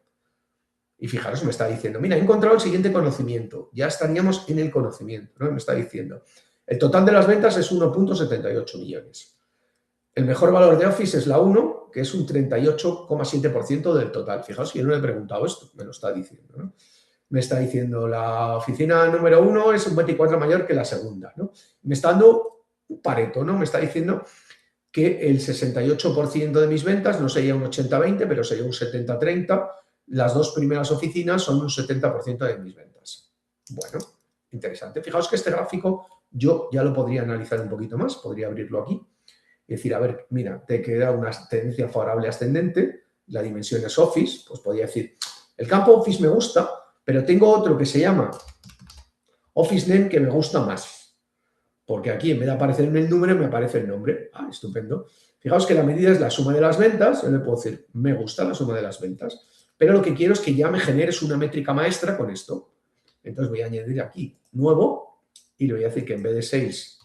Y fijaros, me está diciendo, mira, he encontrado el siguiente conocimiento. Ya estaríamos en el conocimiento, ¿no? Me está diciendo, el total de las ventas es 1.78 millones. El mejor valor de Office es la 1, que es un 38,7% del total. Fijaos que yo no le he preguntado esto, me lo está diciendo, ¿no? Me está diciendo, la oficina número 1 es un 24 mayor que la segunda, ¿no? Me está dando un Pareto, ¿no? Me está diciendo que el 68% de mis ventas no sería un 80-20, pero sería un 70-30. Las dos primeras oficinas son un 70% de mis ventas. Bueno, interesante. Fijaos que este gráfico yo ya lo podría analizar un poquito más, podría abrirlo aquí y decir, a ver, mira, te queda una tendencia favorable ascendente, la dimensión es Office, pues podría decir, el campo Office me gusta, pero tengo otro que se llama Office Name que me gusta más, porque aquí en vez de aparecerme el número, me aparece el nombre. Ah, estupendo. Fijaos que la medida es la suma de las ventas, yo le puedo decir, me gusta la suma de las ventas. pero lo que quiero es que ya me generes una métrica maestra con esto. Entonces voy a añadir aquí nuevo y le voy a decir que en vez de sales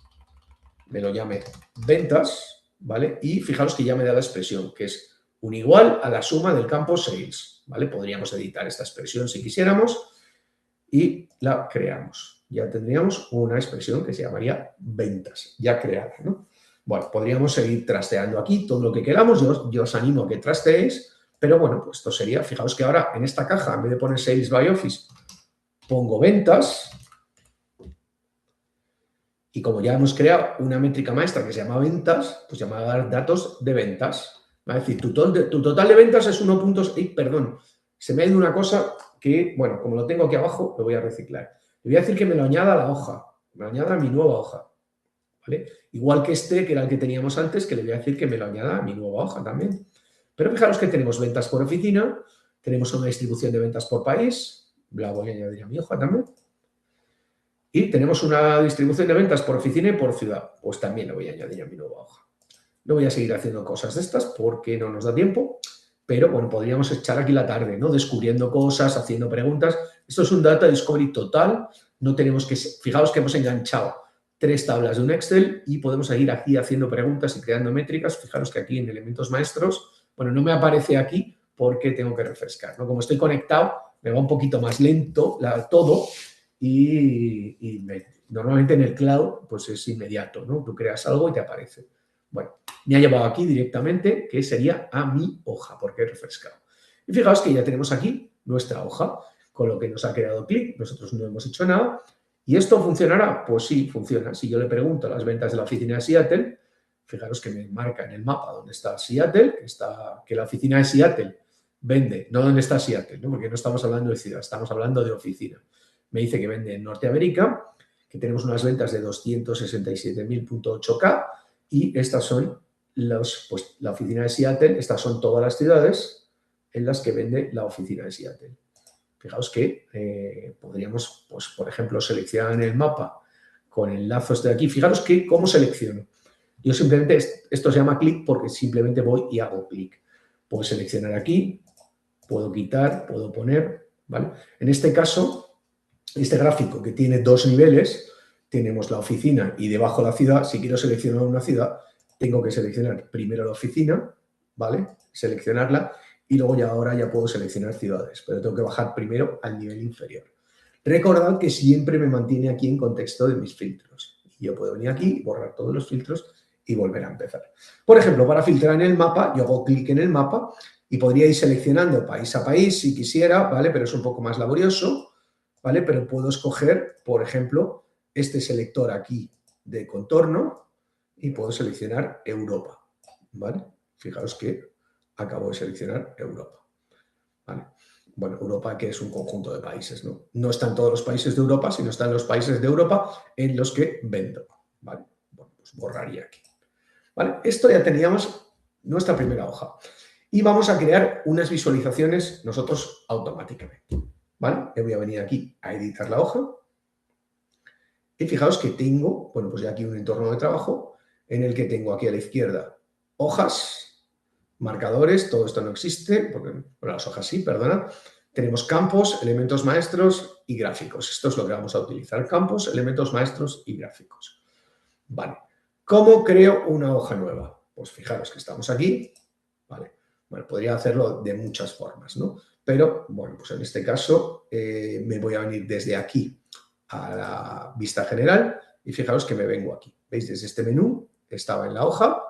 me lo llame ventas, ¿vale? Y fijaros que ya me da la expresión, que es un igual a la suma del campo sales, ¿vale? Podríamos editar esta expresión si quisiéramos y la creamos. Ya tendríamos una expresión que se llamaría ventas, ya creada, ¿no? Bueno, podríamos seguir trasteando aquí todo lo que queramos. Yo os animo a que trasteéis, pero bueno, pues esto sería, fijaos que ahora en esta caja, en vez de poner Sales by Office, pongo ventas. Y como ya hemos creado una métrica maestra que se llama ventas, pues ya me va a dar datos de ventas. Va a decir, tu total de ventas es 1.6, perdón, se me ha ido una cosa que, bueno, como lo tengo aquí abajo, lo voy a reciclar. Le voy a decir que me lo añada a la hoja, me lo añada a mi nueva hoja. ¿Vale? Igual que este, que era el que teníamos antes, que le voy a decir que me lo añada a mi nueva hoja también. Pero fijaros que tenemos ventas por oficina, tenemos una distribución de ventas por país, la voy a añadir a mi hoja también. Y tenemos una distribución de ventas por oficina y por ciudad, pues también la voy a añadir a mi nueva hoja. No voy a seguir haciendo cosas de estas porque no nos da tiempo, pero bueno, podríamos echar aquí la tarde, ¿no? Descubriendo cosas, haciendo preguntas. Esto es un data discovery total, no tenemos que, fijaos que hemos enganchado 3 tablas de un Excel y podemos seguir aquí haciendo preguntas y creando métricas. Fijaros que aquí en elementos maestros, bueno, no me aparece aquí porque tengo que refrescar, ¿no? Como estoy conectado, me va un poquito más lento todo y normalmente en el cloud pues es inmediato, ¿no? Tú creas algo y te aparece. Bueno, me ha llevado aquí directamente, que sería a mi hoja, porque he refrescado. Y fijaos que ya tenemos aquí nuestra hoja, con lo que nos ha quedado clic, nosotros no hemos hecho nada. ¿Y esto funcionará? Pues sí, funciona. Si yo le pregunto las ventas de la oficina de Seattle, fijaros que me marca en el mapa dónde está Seattle, que la oficina de Seattle vende, no dónde está Seattle, ¿no? Porque no estamos hablando de ciudad, estamos hablando de oficina. Me dice que vende en Norteamérica, que tenemos unas ventas de 267.000.8K y estas son pues, la oficina de Seattle, estas son todas las ciudades en las que vende la oficina de Seattle. Fijaos que podríamos, pues, por ejemplo, seleccionar en el mapa con el lazo este de aquí. Fijaros que cómo selecciono. Yo simplemente, esto se llama clic porque simplemente voy y hago clic. Puedo seleccionar aquí, puedo quitar, puedo poner, ¿vale? En este caso, este gráfico que tiene 2 niveles, tenemos la oficina y debajo la ciudad. Si quiero seleccionar una ciudad, tengo que seleccionar primero la oficina, ¿vale? Seleccionarla. Y luego ahora ya puedo seleccionar ciudades, pero tengo que bajar primero al nivel inferior. Recordad que siempre me mantiene aquí en contexto de mis filtros. Yo puedo venir aquí, borrar todos los filtros y volver a empezar. Por ejemplo, para filtrar en el mapa, yo hago clic en el mapa y podría ir seleccionando país a país si quisiera, ¿vale? Pero es un poco más laborioso, ¿vale? Pero puedo escoger, por ejemplo, este selector aquí de contorno y puedo seleccionar Europa, ¿vale? Fijaos que acabo de seleccionar Europa. ¿Vale? Bueno, Europa que es un conjunto de países, ¿no? No están todos los países de Europa, sino están los países de Europa en los que vendo. ¿Vale? Bueno, pues borraría aquí. ¿Vale? Esto ya teníamos nuestra primera hoja. Y vamos a crear unas visualizaciones nosotros automáticamente. ¿Vale? Le voy a venir aquí a editar la hoja. Y fijaos que tengo, bueno, pues ya aquí un entorno de trabajo en el que tengo aquí a la izquierda hojas, marcadores, todo esto no existe, porque bueno, las hojas sí, perdona. Tenemos campos, elementos maestros y gráficos. Esto es lo que vamos a utilizar, campos, elementos maestros y gráficos. Vale. ¿Cómo creo una hoja nueva? Pues fijaros que estamos aquí, ¿vale? Bueno, podría hacerlo de muchas formas, ¿no? Pero, bueno, pues en este caso me voy a venir desde aquí a la vista general y fijaros que me vengo aquí. ¿Veis? Desde este menú estaba en la hoja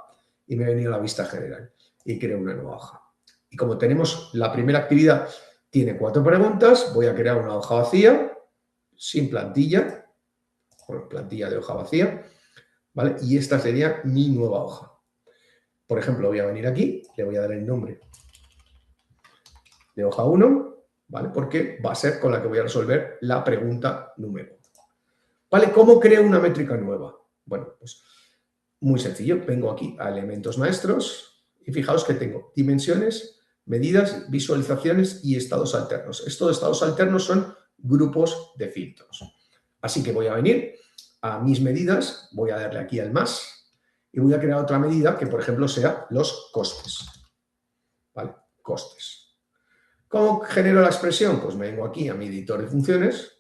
y me he venido a la vista general y creo una nueva hoja. Y como tenemos la primera actividad, tiene 4 preguntas, voy a crear una hoja vacía, sin plantilla, bueno, plantilla de hoja vacía, ¿vale? Y esta sería mi nueva hoja. Por ejemplo, voy a venir aquí, le voy a dar el nombre de hoja 1, ¿vale? Porque va a ser con la que voy a resolver la pregunta número 1. ¿Vale? ¿Cómo creo una métrica nueva? Bueno, pues muy sencillo. Vengo aquí a elementos maestros y fijaos que tengo dimensiones, medidas, visualizaciones y estados alternos. Estos estados alternos son grupos de filtros. Así que voy a venir a mis medidas, voy a darle aquí al más y voy a crear otra medida que, por ejemplo, sea los costes. ¿Vale? Costes. ¿Cómo genero la expresión? Pues me vengo aquí a mi editor de funciones.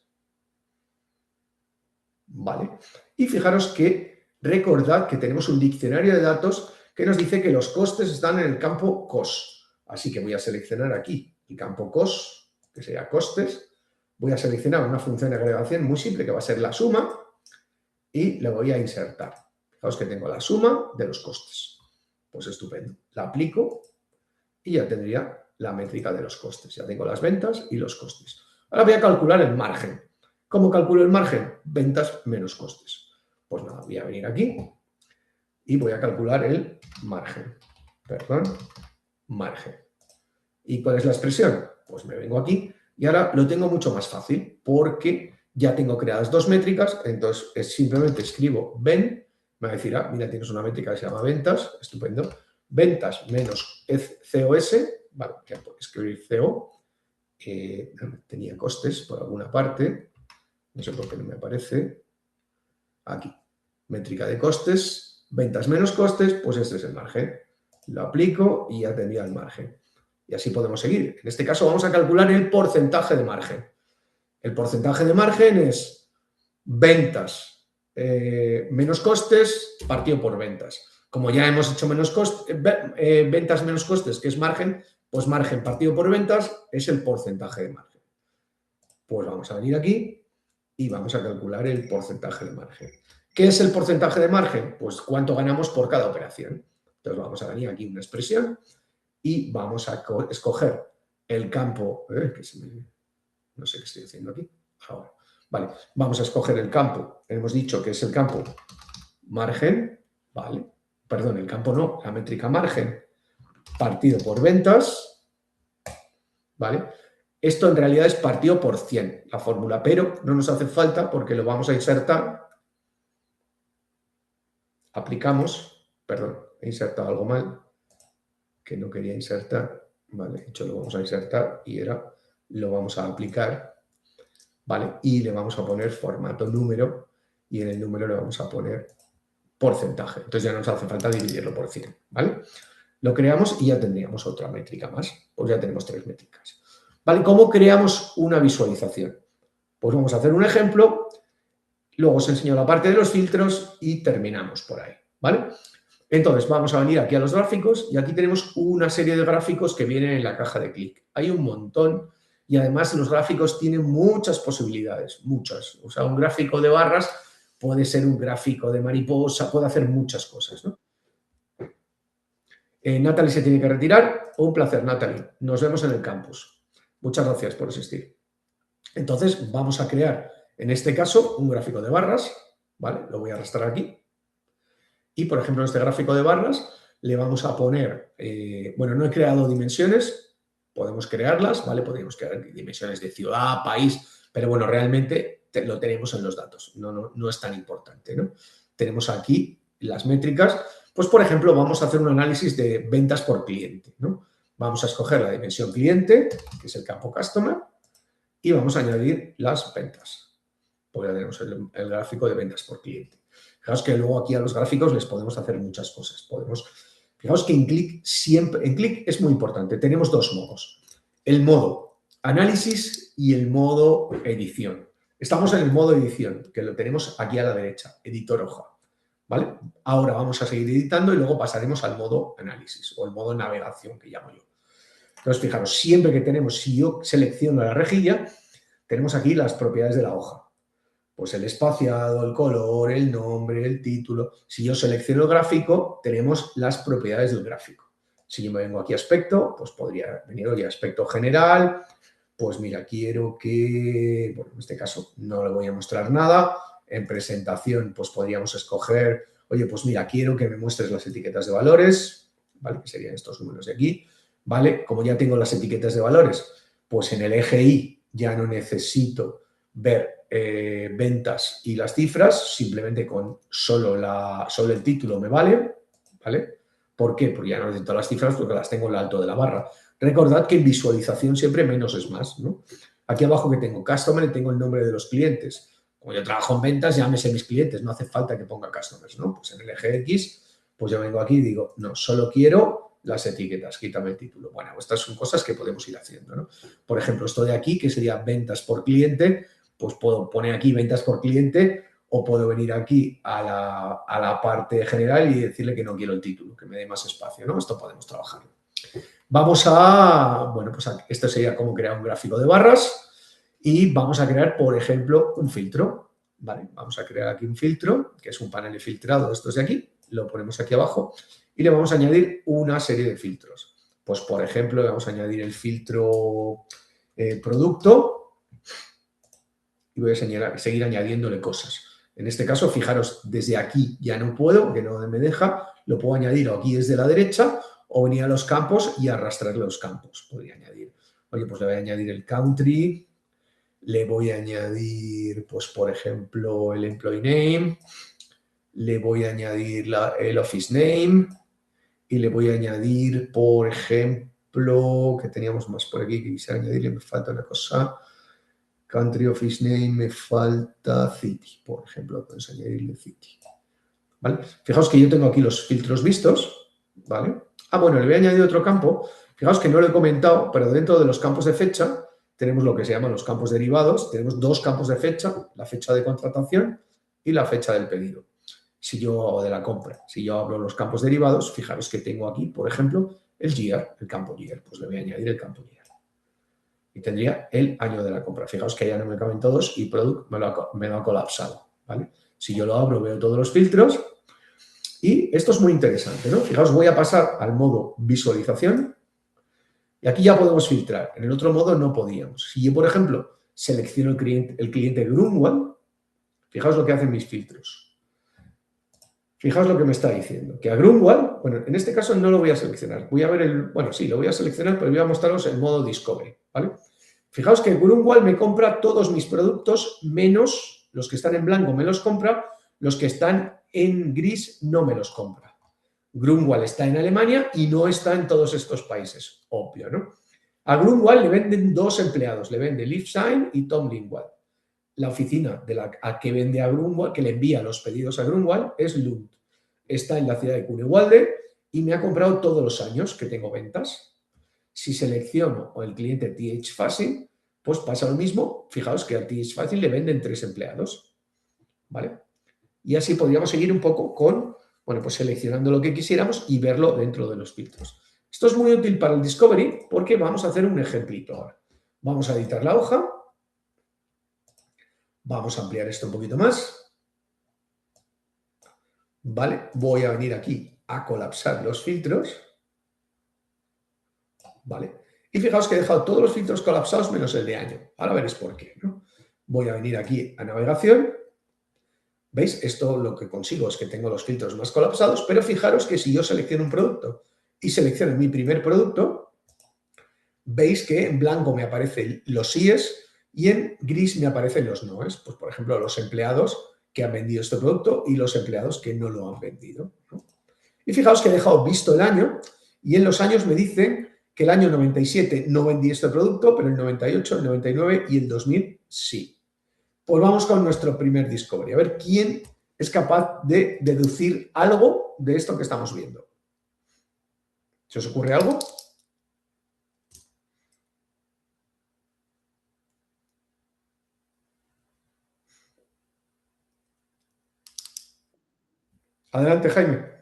Vale. Y fijaros que recordad que tenemos un diccionario de datos que nos dice que los costes están en el campo cos. Así que voy a seleccionar aquí el campo cos, que sería costes. Voy a seleccionar una función de agregación muy simple que va a ser la suma y le voy a insertar. Fijaos que tengo la suma de los costes. Pues estupendo. La aplico y ya tendría la métrica de los costes. Ya tengo las ventas y los costes. Ahora voy a calcular el margen. ¿Cómo calculo el margen? Ventas menos costes. Pues nada, voy a venir aquí y voy a calcular el margen. Perdón, margen. ¿Y cuál es la expresión? Pues me vengo aquí y ahora lo tengo mucho más fácil porque ya tengo creadas dos métricas, entonces simplemente escribo ven, me va a decir, mira, tienes una métrica que se llama ventas, estupendo, ventas menos COS, vale, ya puedo escribir CO, tenía costes por alguna parte, no sé por qué no me aparece, aquí, métrica de costes, ventas menos costes, pues este es el margen, lo aplico y ya tendría el margen. Y así podemos seguir. En este caso vamos a calcular el porcentaje de margen. El porcentaje de margen es ventas menos costes partido por ventas. Como ya hemos hecho ventas menos costes, que es margen, pues margen partido por ventas es el porcentaje de margen. Pues vamos a venir aquí y vamos a calcular el porcentaje de margen. ¿Qué es el porcentaje de margen? Pues cuánto ganamos por cada operación. Entonces vamos a venir aquí una expresión y vamos a escoger el campo, no sé qué estoy haciendo aquí, ahora. Vale, vamos a escoger el campo, hemos dicho que es el campo margen, vale, perdón, el campo no, la métrica margen partido por ventas, vale. Esto en realidad es partido por 100, la fórmula, pero no nos hace falta porque lo vamos a insertar. Aplicamos, perdón, he insertado algo mal, que no quería insertar, vale, de hecho lo vamos a insertar y lo vamos a aplicar, vale, y le vamos a poner formato número y en el número le vamos a poner porcentaje. Entonces ya no nos hace falta dividirlo por 100, ¿vale? Lo creamos y ya tendríamos otra métrica más, pues ya tenemos 3 métricas. ¿Vale? ¿Cómo creamos una visualización? Pues vamos a hacer un ejemplo, luego os enseño la parte de los filtros y terminamos por ahí, ¿vale? Entonces vamos a venir aquí a los gráficos y aquí tenemos una serie de gráficos que vienen en la caja de clic. Hay un montón y además los gráficos tienen muchas posibilidades, muchas. O sea, un gráfico de barras puede ser un gráfico de mariposa, puede hacer muchas cosas, ¿no? Natalie se tiene que retirar. Un placer, Natalie. Nos vemos en el campus. Muchas gracias por asistir. Entonces, vamos a crear, en este caso, un gráfico de barras, ¿vale? Lo voy a arrastrar aquí. Y, por ejemplo, en este gráfico de barras le vamos a poner, bueno, no he creado dimensiones, podemos crearlas, ¿vale? Podríamos crear dimensiones de ciudad, país, pero bueno, realmente lo tenemos en los datos, no es tan importante, ¿no? Tenemos aquí las métricas, pues, por ejemplo, vamos a hacer un análisis de ventas por cliente, ¿no? Vamos a escoger la dimensión cliente, que es el campo customer, y vamos a añadir las ventas, porque ya tenemos el gráfico de ventas por cliente. Fijaos que luego aquí a los gráficos les podemos hacer muchas cosas. Fijaos que en Click es muy importante. Tenemos dos modos. El modo análisis y el modo edición. Estamos en el modo edición, que lo tenemos aquí a la derecha, editor hoja. ¿Vale? Ahora vamos a seguir editando y luego pasaremos al modo análisis o el modo navegación que llamo yo. Entonces, fijaros, siempre que tenemos, si yo selecciono la rejilla, tenemos aquí las propiedades de la hoja. Pues el espaciado, el color, el nombre, el título. Si yo selecciono el gráfico, tenemos las propiedades del gráfico. Si yo me vengo aquí a aspecto, pues podría venir aquí a aspecto general. Pues mira, quiero que, bueno, en este caso no le voy a mostrar nada. En presentación, pues podríamos escoger, oye, pues mira, quiero que me muestres las etiquetas de valores, ¿vale? Que serían estos números de aquí, ¿vale? Como ya tengo las etiquetas de valores, pues en el eje Y ya no necesito ver ventas y las cifras, simplemente con solo el título me vale, ¿vale? ¿Por qué? Porque ya no necesito las cifras porque las tengo en lo alto de la barra. Recordad que en visualización siempre menos es más, ¿no? Aquí abajo que tengo Customer y tengo el nombre de los clientes. Como yo trabajo en ventas, ya me sé mis clientes, no hace falta que ponga Customers, ¿no? Pues en el eje X, pues yo vengo aquí y digo, no, solo quiero las etiquetas, quítame el título. Bueno, estas son cosas que podemos ir haciendo, ¿no? Por ejemplo, esto de aquí, que sería ventas por cliente, pues puedo poner aquí ventas por cliente o puedo venir aquí a la parte general y decirle que no quiero el título, que me dé más espacio, ¿no? Esto podemos trabajarlo. Vamos a, bueno, pues esto sería cómo crear un gráfico de barras y vamos a crear, por ejemplo, un filtro. Vale, vamos a crear aquí un filtro, que es un panel de filtrado de estos de aquí, lo ponemos aquí abajo y le vamos a añadir una serie de filtros. Pues, por ejemplo, le vamos a añadir el filtro producto y voy a seguir añadiéndole cosas. En este caso, fijaros, desde aquí ya no puedo, porque no me deja, lo puedo añadir aquí desde la derecha o venir a los campos y arrastrar los campos. Podría añadir, oye, pues le voy a añadir el country, le voy a añadir, pues, por ejemplo, el employee name, le voy a añadir el office name y le voy a añadir, por ejemplo, que teníamos más por aquí que quisiera añadirle, me falta una cosa, country office name, me falta city, por ejemplo, puedes añadirle city. ¿Vale? Fijaos que yo tengo aquí los filtros vistos, ¿vale? Ah, bueno, le voy a añadir otro campo. Fijaos que no lo he comentado, pero dentro de los campos de fecha tenemos lo que se llaman los campos derivados. Tenemos dos campos de fecha, la fecha de contratación y la fecha del pedido. O de la compra. Si yo abro los campos derivados, fijaros que tengo aquí, por ejemplo, el year, el campo year. Pues le voy a añadir el campo year. Y tendría el año de la compra. Fijaos que ya no me caben todos y product me lo ha colapsado, ¿vale? Si yo lo abro, veo todos los filtros. Y esto es muy interesante, ¿no? Fijaos, voy a pasar al modo visualización y aquí ya podemos filtrar. En el otro modo no podíamos. Si yo, por ejemplo, selecciono el cliente Grunwald, fijaos lo que hacen mis filtros. Fijaos lo que me está diciendo, que a Grunwald, bueno, en este caso no lo voy a seleccionar. Voy a ver bueno, sí, lo voy a seleccionar, pero voy a mostraros el modo Discovery, ¿vale? Fijaos que Grunwald me compra todos mis productos, menos los que están en blanco me los compra, los que están en gris no me los compra. Grunwald está en Alemania y no está en todos estos países, obvio, ¿no? A Grunwald le venden dos empleados, le vende Liefschein y Tom Lindwald. La oficina a que vende a Grunwald, que le envía los pedidos a Grunwald, es Lund. Está en la ciudad de Grunewalde y me ha comprado todos los años que tengo ventas. Si selecciono el cliente TH Facing, pues pasa lo mismo. Fijaos que a TH Facing le venden 3 empleados, ¿vale? Y así podríamos seguir un poco con, bueno, pues seleccionando lo que quisiéramos y verlo dentro de los filtros. Esto es muy útil para el Discovery porque vamos a hacer un ejemplito ahora. Vamos a editar la hoja. Vamos a ampliar esto un poquito más. Vale, voy a venir aquí a colapsar los filtros. Vale, y fijaos que he dejado todos los filtros colapsados menos el de año. Ahora veréis por qué, ¿no? Voy a venir aquí a navegación. ¿Veis? Esto lo que consigo es que tengo los filtros más colapsados, pero fijaros que si yo selecciono un producto y selecciono mi primer producto, veis que en blanco me aparecen los síes y en gris me aparecen los noes. Pues, por ejemplo, los empleados que han vendido este producto y los empleados que no lo han vendido, ¿no? Y fijaos que he dejado visto el año y en los años me dicen que el año 97 no vendí este producto, pero el 98, el 99 y el 2000 sí. Pues vamos con nuestro primer Discovery. A ver quién es capaz de deducir algo de esto que estamos viendo. ¿Se os ocurre algo? Adelante, Jaime.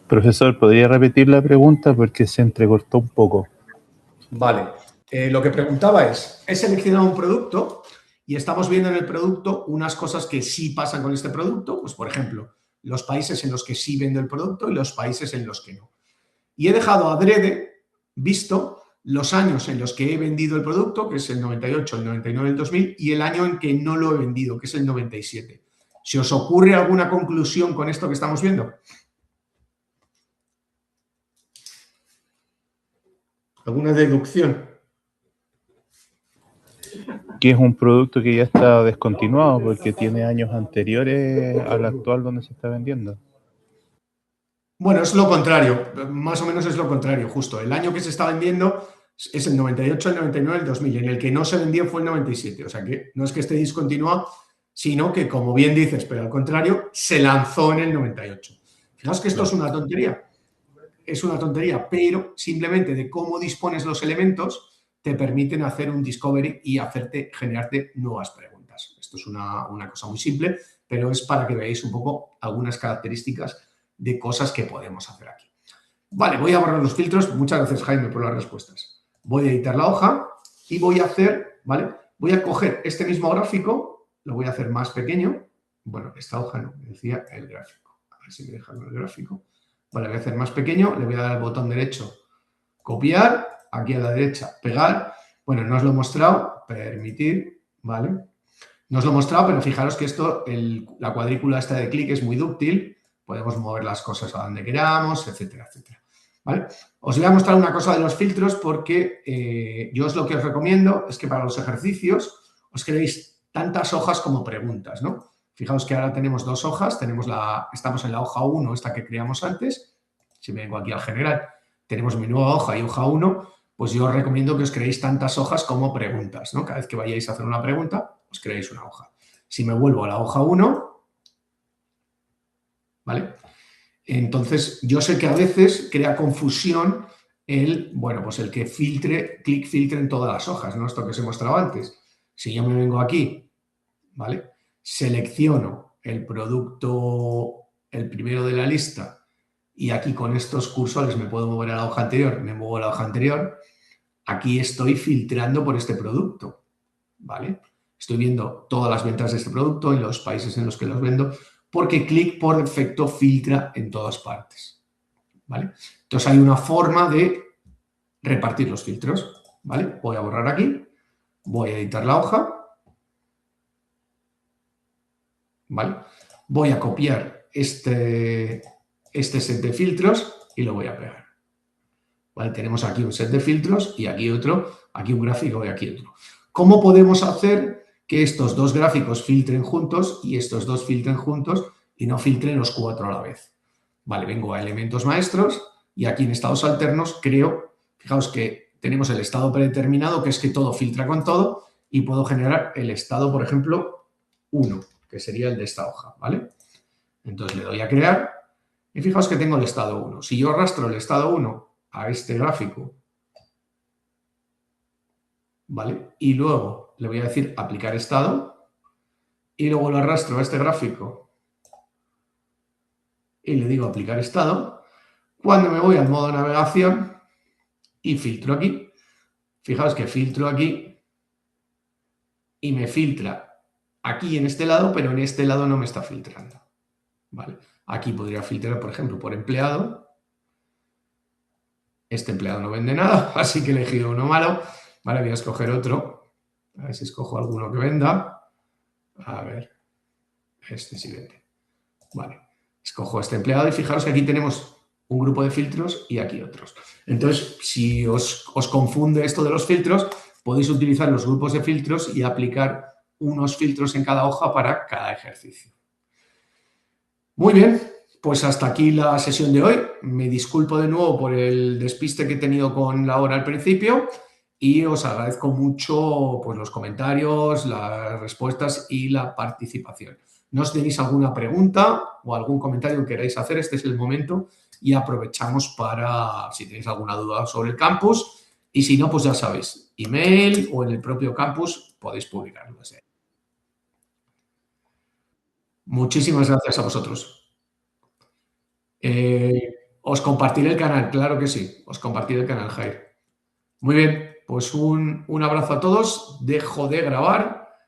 Profesor, ¿podría repetir la pregunta porque se entrecortó un poco? Vale. Lo que preguntaba es, he seleccionado un producto y estamos viendo en el producto unas cosas que sí pasan con este producto, pues por ejemplo, los países en los que sí vendo el producto y los países en los que no. Y he dejado adrede visto los años en los que he vendido el producto, que es el 98, el 99, el 2000, y el año en que no lo he vendido, que es el 97. ¿Se os ocurre alguna conclusión con esto que estamos viendo? ¿Alguna deducción? Que es un producto que ya está descontinuado porque tiene años anteriores al actual donde se está vendiendo. Bueno, es lo contrario, más o menos es lo contrario, justo. El año que se está vendiendo es el 98, el 99, el 2000. En el que no se vendió fue el 97. O sea que no es que esté discontinuado, sino que, como bien dices, pero al contrario, se lanzó en el 98. Fijaos que esto es una tontería. es una tontería, pero simplemente de cómo dispones los elementos te permiten hacer un discovery y generarte nuevas preguntas. Esto es una cosa muy simple, pero es para que veáis un poco algunas características de cosas que podemos hacer aquí. Vale, voy a borrar los filtros. Muchas gracias, Jaime, por las respuestas. Voy a editar la hoja y voy a hacer, ¿vale? Voy a coger este mismo gráfico, lo voy a hacer más pequeño. Bueno, esta hoja no, me decía el gráfico. A ver si me deja el gráfico. Vale, voy a hacer más pequeño, le voy a dar al botón derecho, copiar, aquí a la derecha, pegar. Bueno, no os lo he mostrado, permitir, ¿vale? No os lo he mostrado, pero fijaros que esto, la cuadrícula esta de clic es muy dúctil. Podemos mover las cosas a donde queramos, etcétera, etcétera. ¿Vale? Os voy a mostrar una cosa de los filtros porque yo lo que os recomiendo es que para los ejercicios os creéis tantas hojas como preguntas, ¿no? Fijaos que ahora tenemos 2 hojas, estamos en la hoja 1, esta que creamos antes. Si me vengo aquí al general, tenemos mi nueva hoja y hoja 1, pues yo os recomiendo que os creéis tantas hojas como preguntas, ¿no? Cada vez que vayáis a hacer una pregunta, os creéis una hoja. Si me vuelvo a la hoja 1, ¿vale? Entonces, yo sé que a veces crea confusión el que clic filtre en todas las hojas, ¿no? Esto que os he mostrado antes. Si yo me vengo aquí, ¿vale? Selecciono el producto, el primero de la lista, y aquí con estos cursores me puedo mover a la hoja anterior, me muevo a la hoja anterior. Aquí estoy filtrando por este producto, ¿vale? Estoy viendo todas las ventas de este producto en los países en los que los vendo, porque clic por defecto filtra en todas partes, ¿vale? Entonces hay una forma de repartir los filtros, ¿vale? Voy a borrar aquí, voy a editar la hoja, ¿vale? Voy a copiar este set de filtros y lo voy a pegar, ¿vale? Tenemos aquí un set de filtros y aquí otro, aquí un gráfico y aquí otro. ¿Cómo podemos hacer que estos 2 gráficos filtren juntos y estos 2 filtren juntos y no filtren los 4 a la vez? Vale, vengo a elementos maestros y aquí en estados alternos creo, fijaos que tenemos el estado predeterminado, que es que todo filtra con todo, y puedo generar el estado, por ejemplo, 1, que sería el de esta hoja, ¿vale? Entonces le doy a crear y fijaos que tengo el estado 1. Si yo arrastro el estado 1 a este gráfico, ¿vale? Y luego le voy a decir aplicar estado y luego lo arrastro a este gráfico y le digo aplicar estado. Cuando me voy al modo navegación y filtro aquí, fijaos que filtro aquí y me filtra aquí en este lado, pero en este lado no me está filtrando, ¿vale? Aquí podría filtrar, por ejemplo, por empleado. Este empleado no vende nada, así que he elegido uno malo. Vale, voy a escoger otro. A ver si escojo alguno que venda. A ver, este sí vende. Vale, escojo este empleado y fijaros que aquí tenemos un grupo de filtros y aquí otros. Entonces, si os confunde esto de los filtros, podéis utilizar los grupos de filtros y aplicar unos filtros en cada hoja para cada ejercicio. Muy bien, pues hasta aquí la sesión de hoy. Me disculpo de nuevo por el despiste que he tenido con la hora al principio y os agradezco mucho pues, los comentarios, las respuestas y la participación. No os tenéis alguna pregunta o algún comentario que queráis hacer, este es el momento y aprovechamos para, si tenéis alguna duda sobre el campus, y si no, pues ya sabéis, email o en el propio campus podéis publicarlo. Muchísimas gracias a vosotros. Os compartiré el canal, claro que sí, os compartiré el canal, Jair. Muy bien, pues un abrazo a todos, dejo de grabar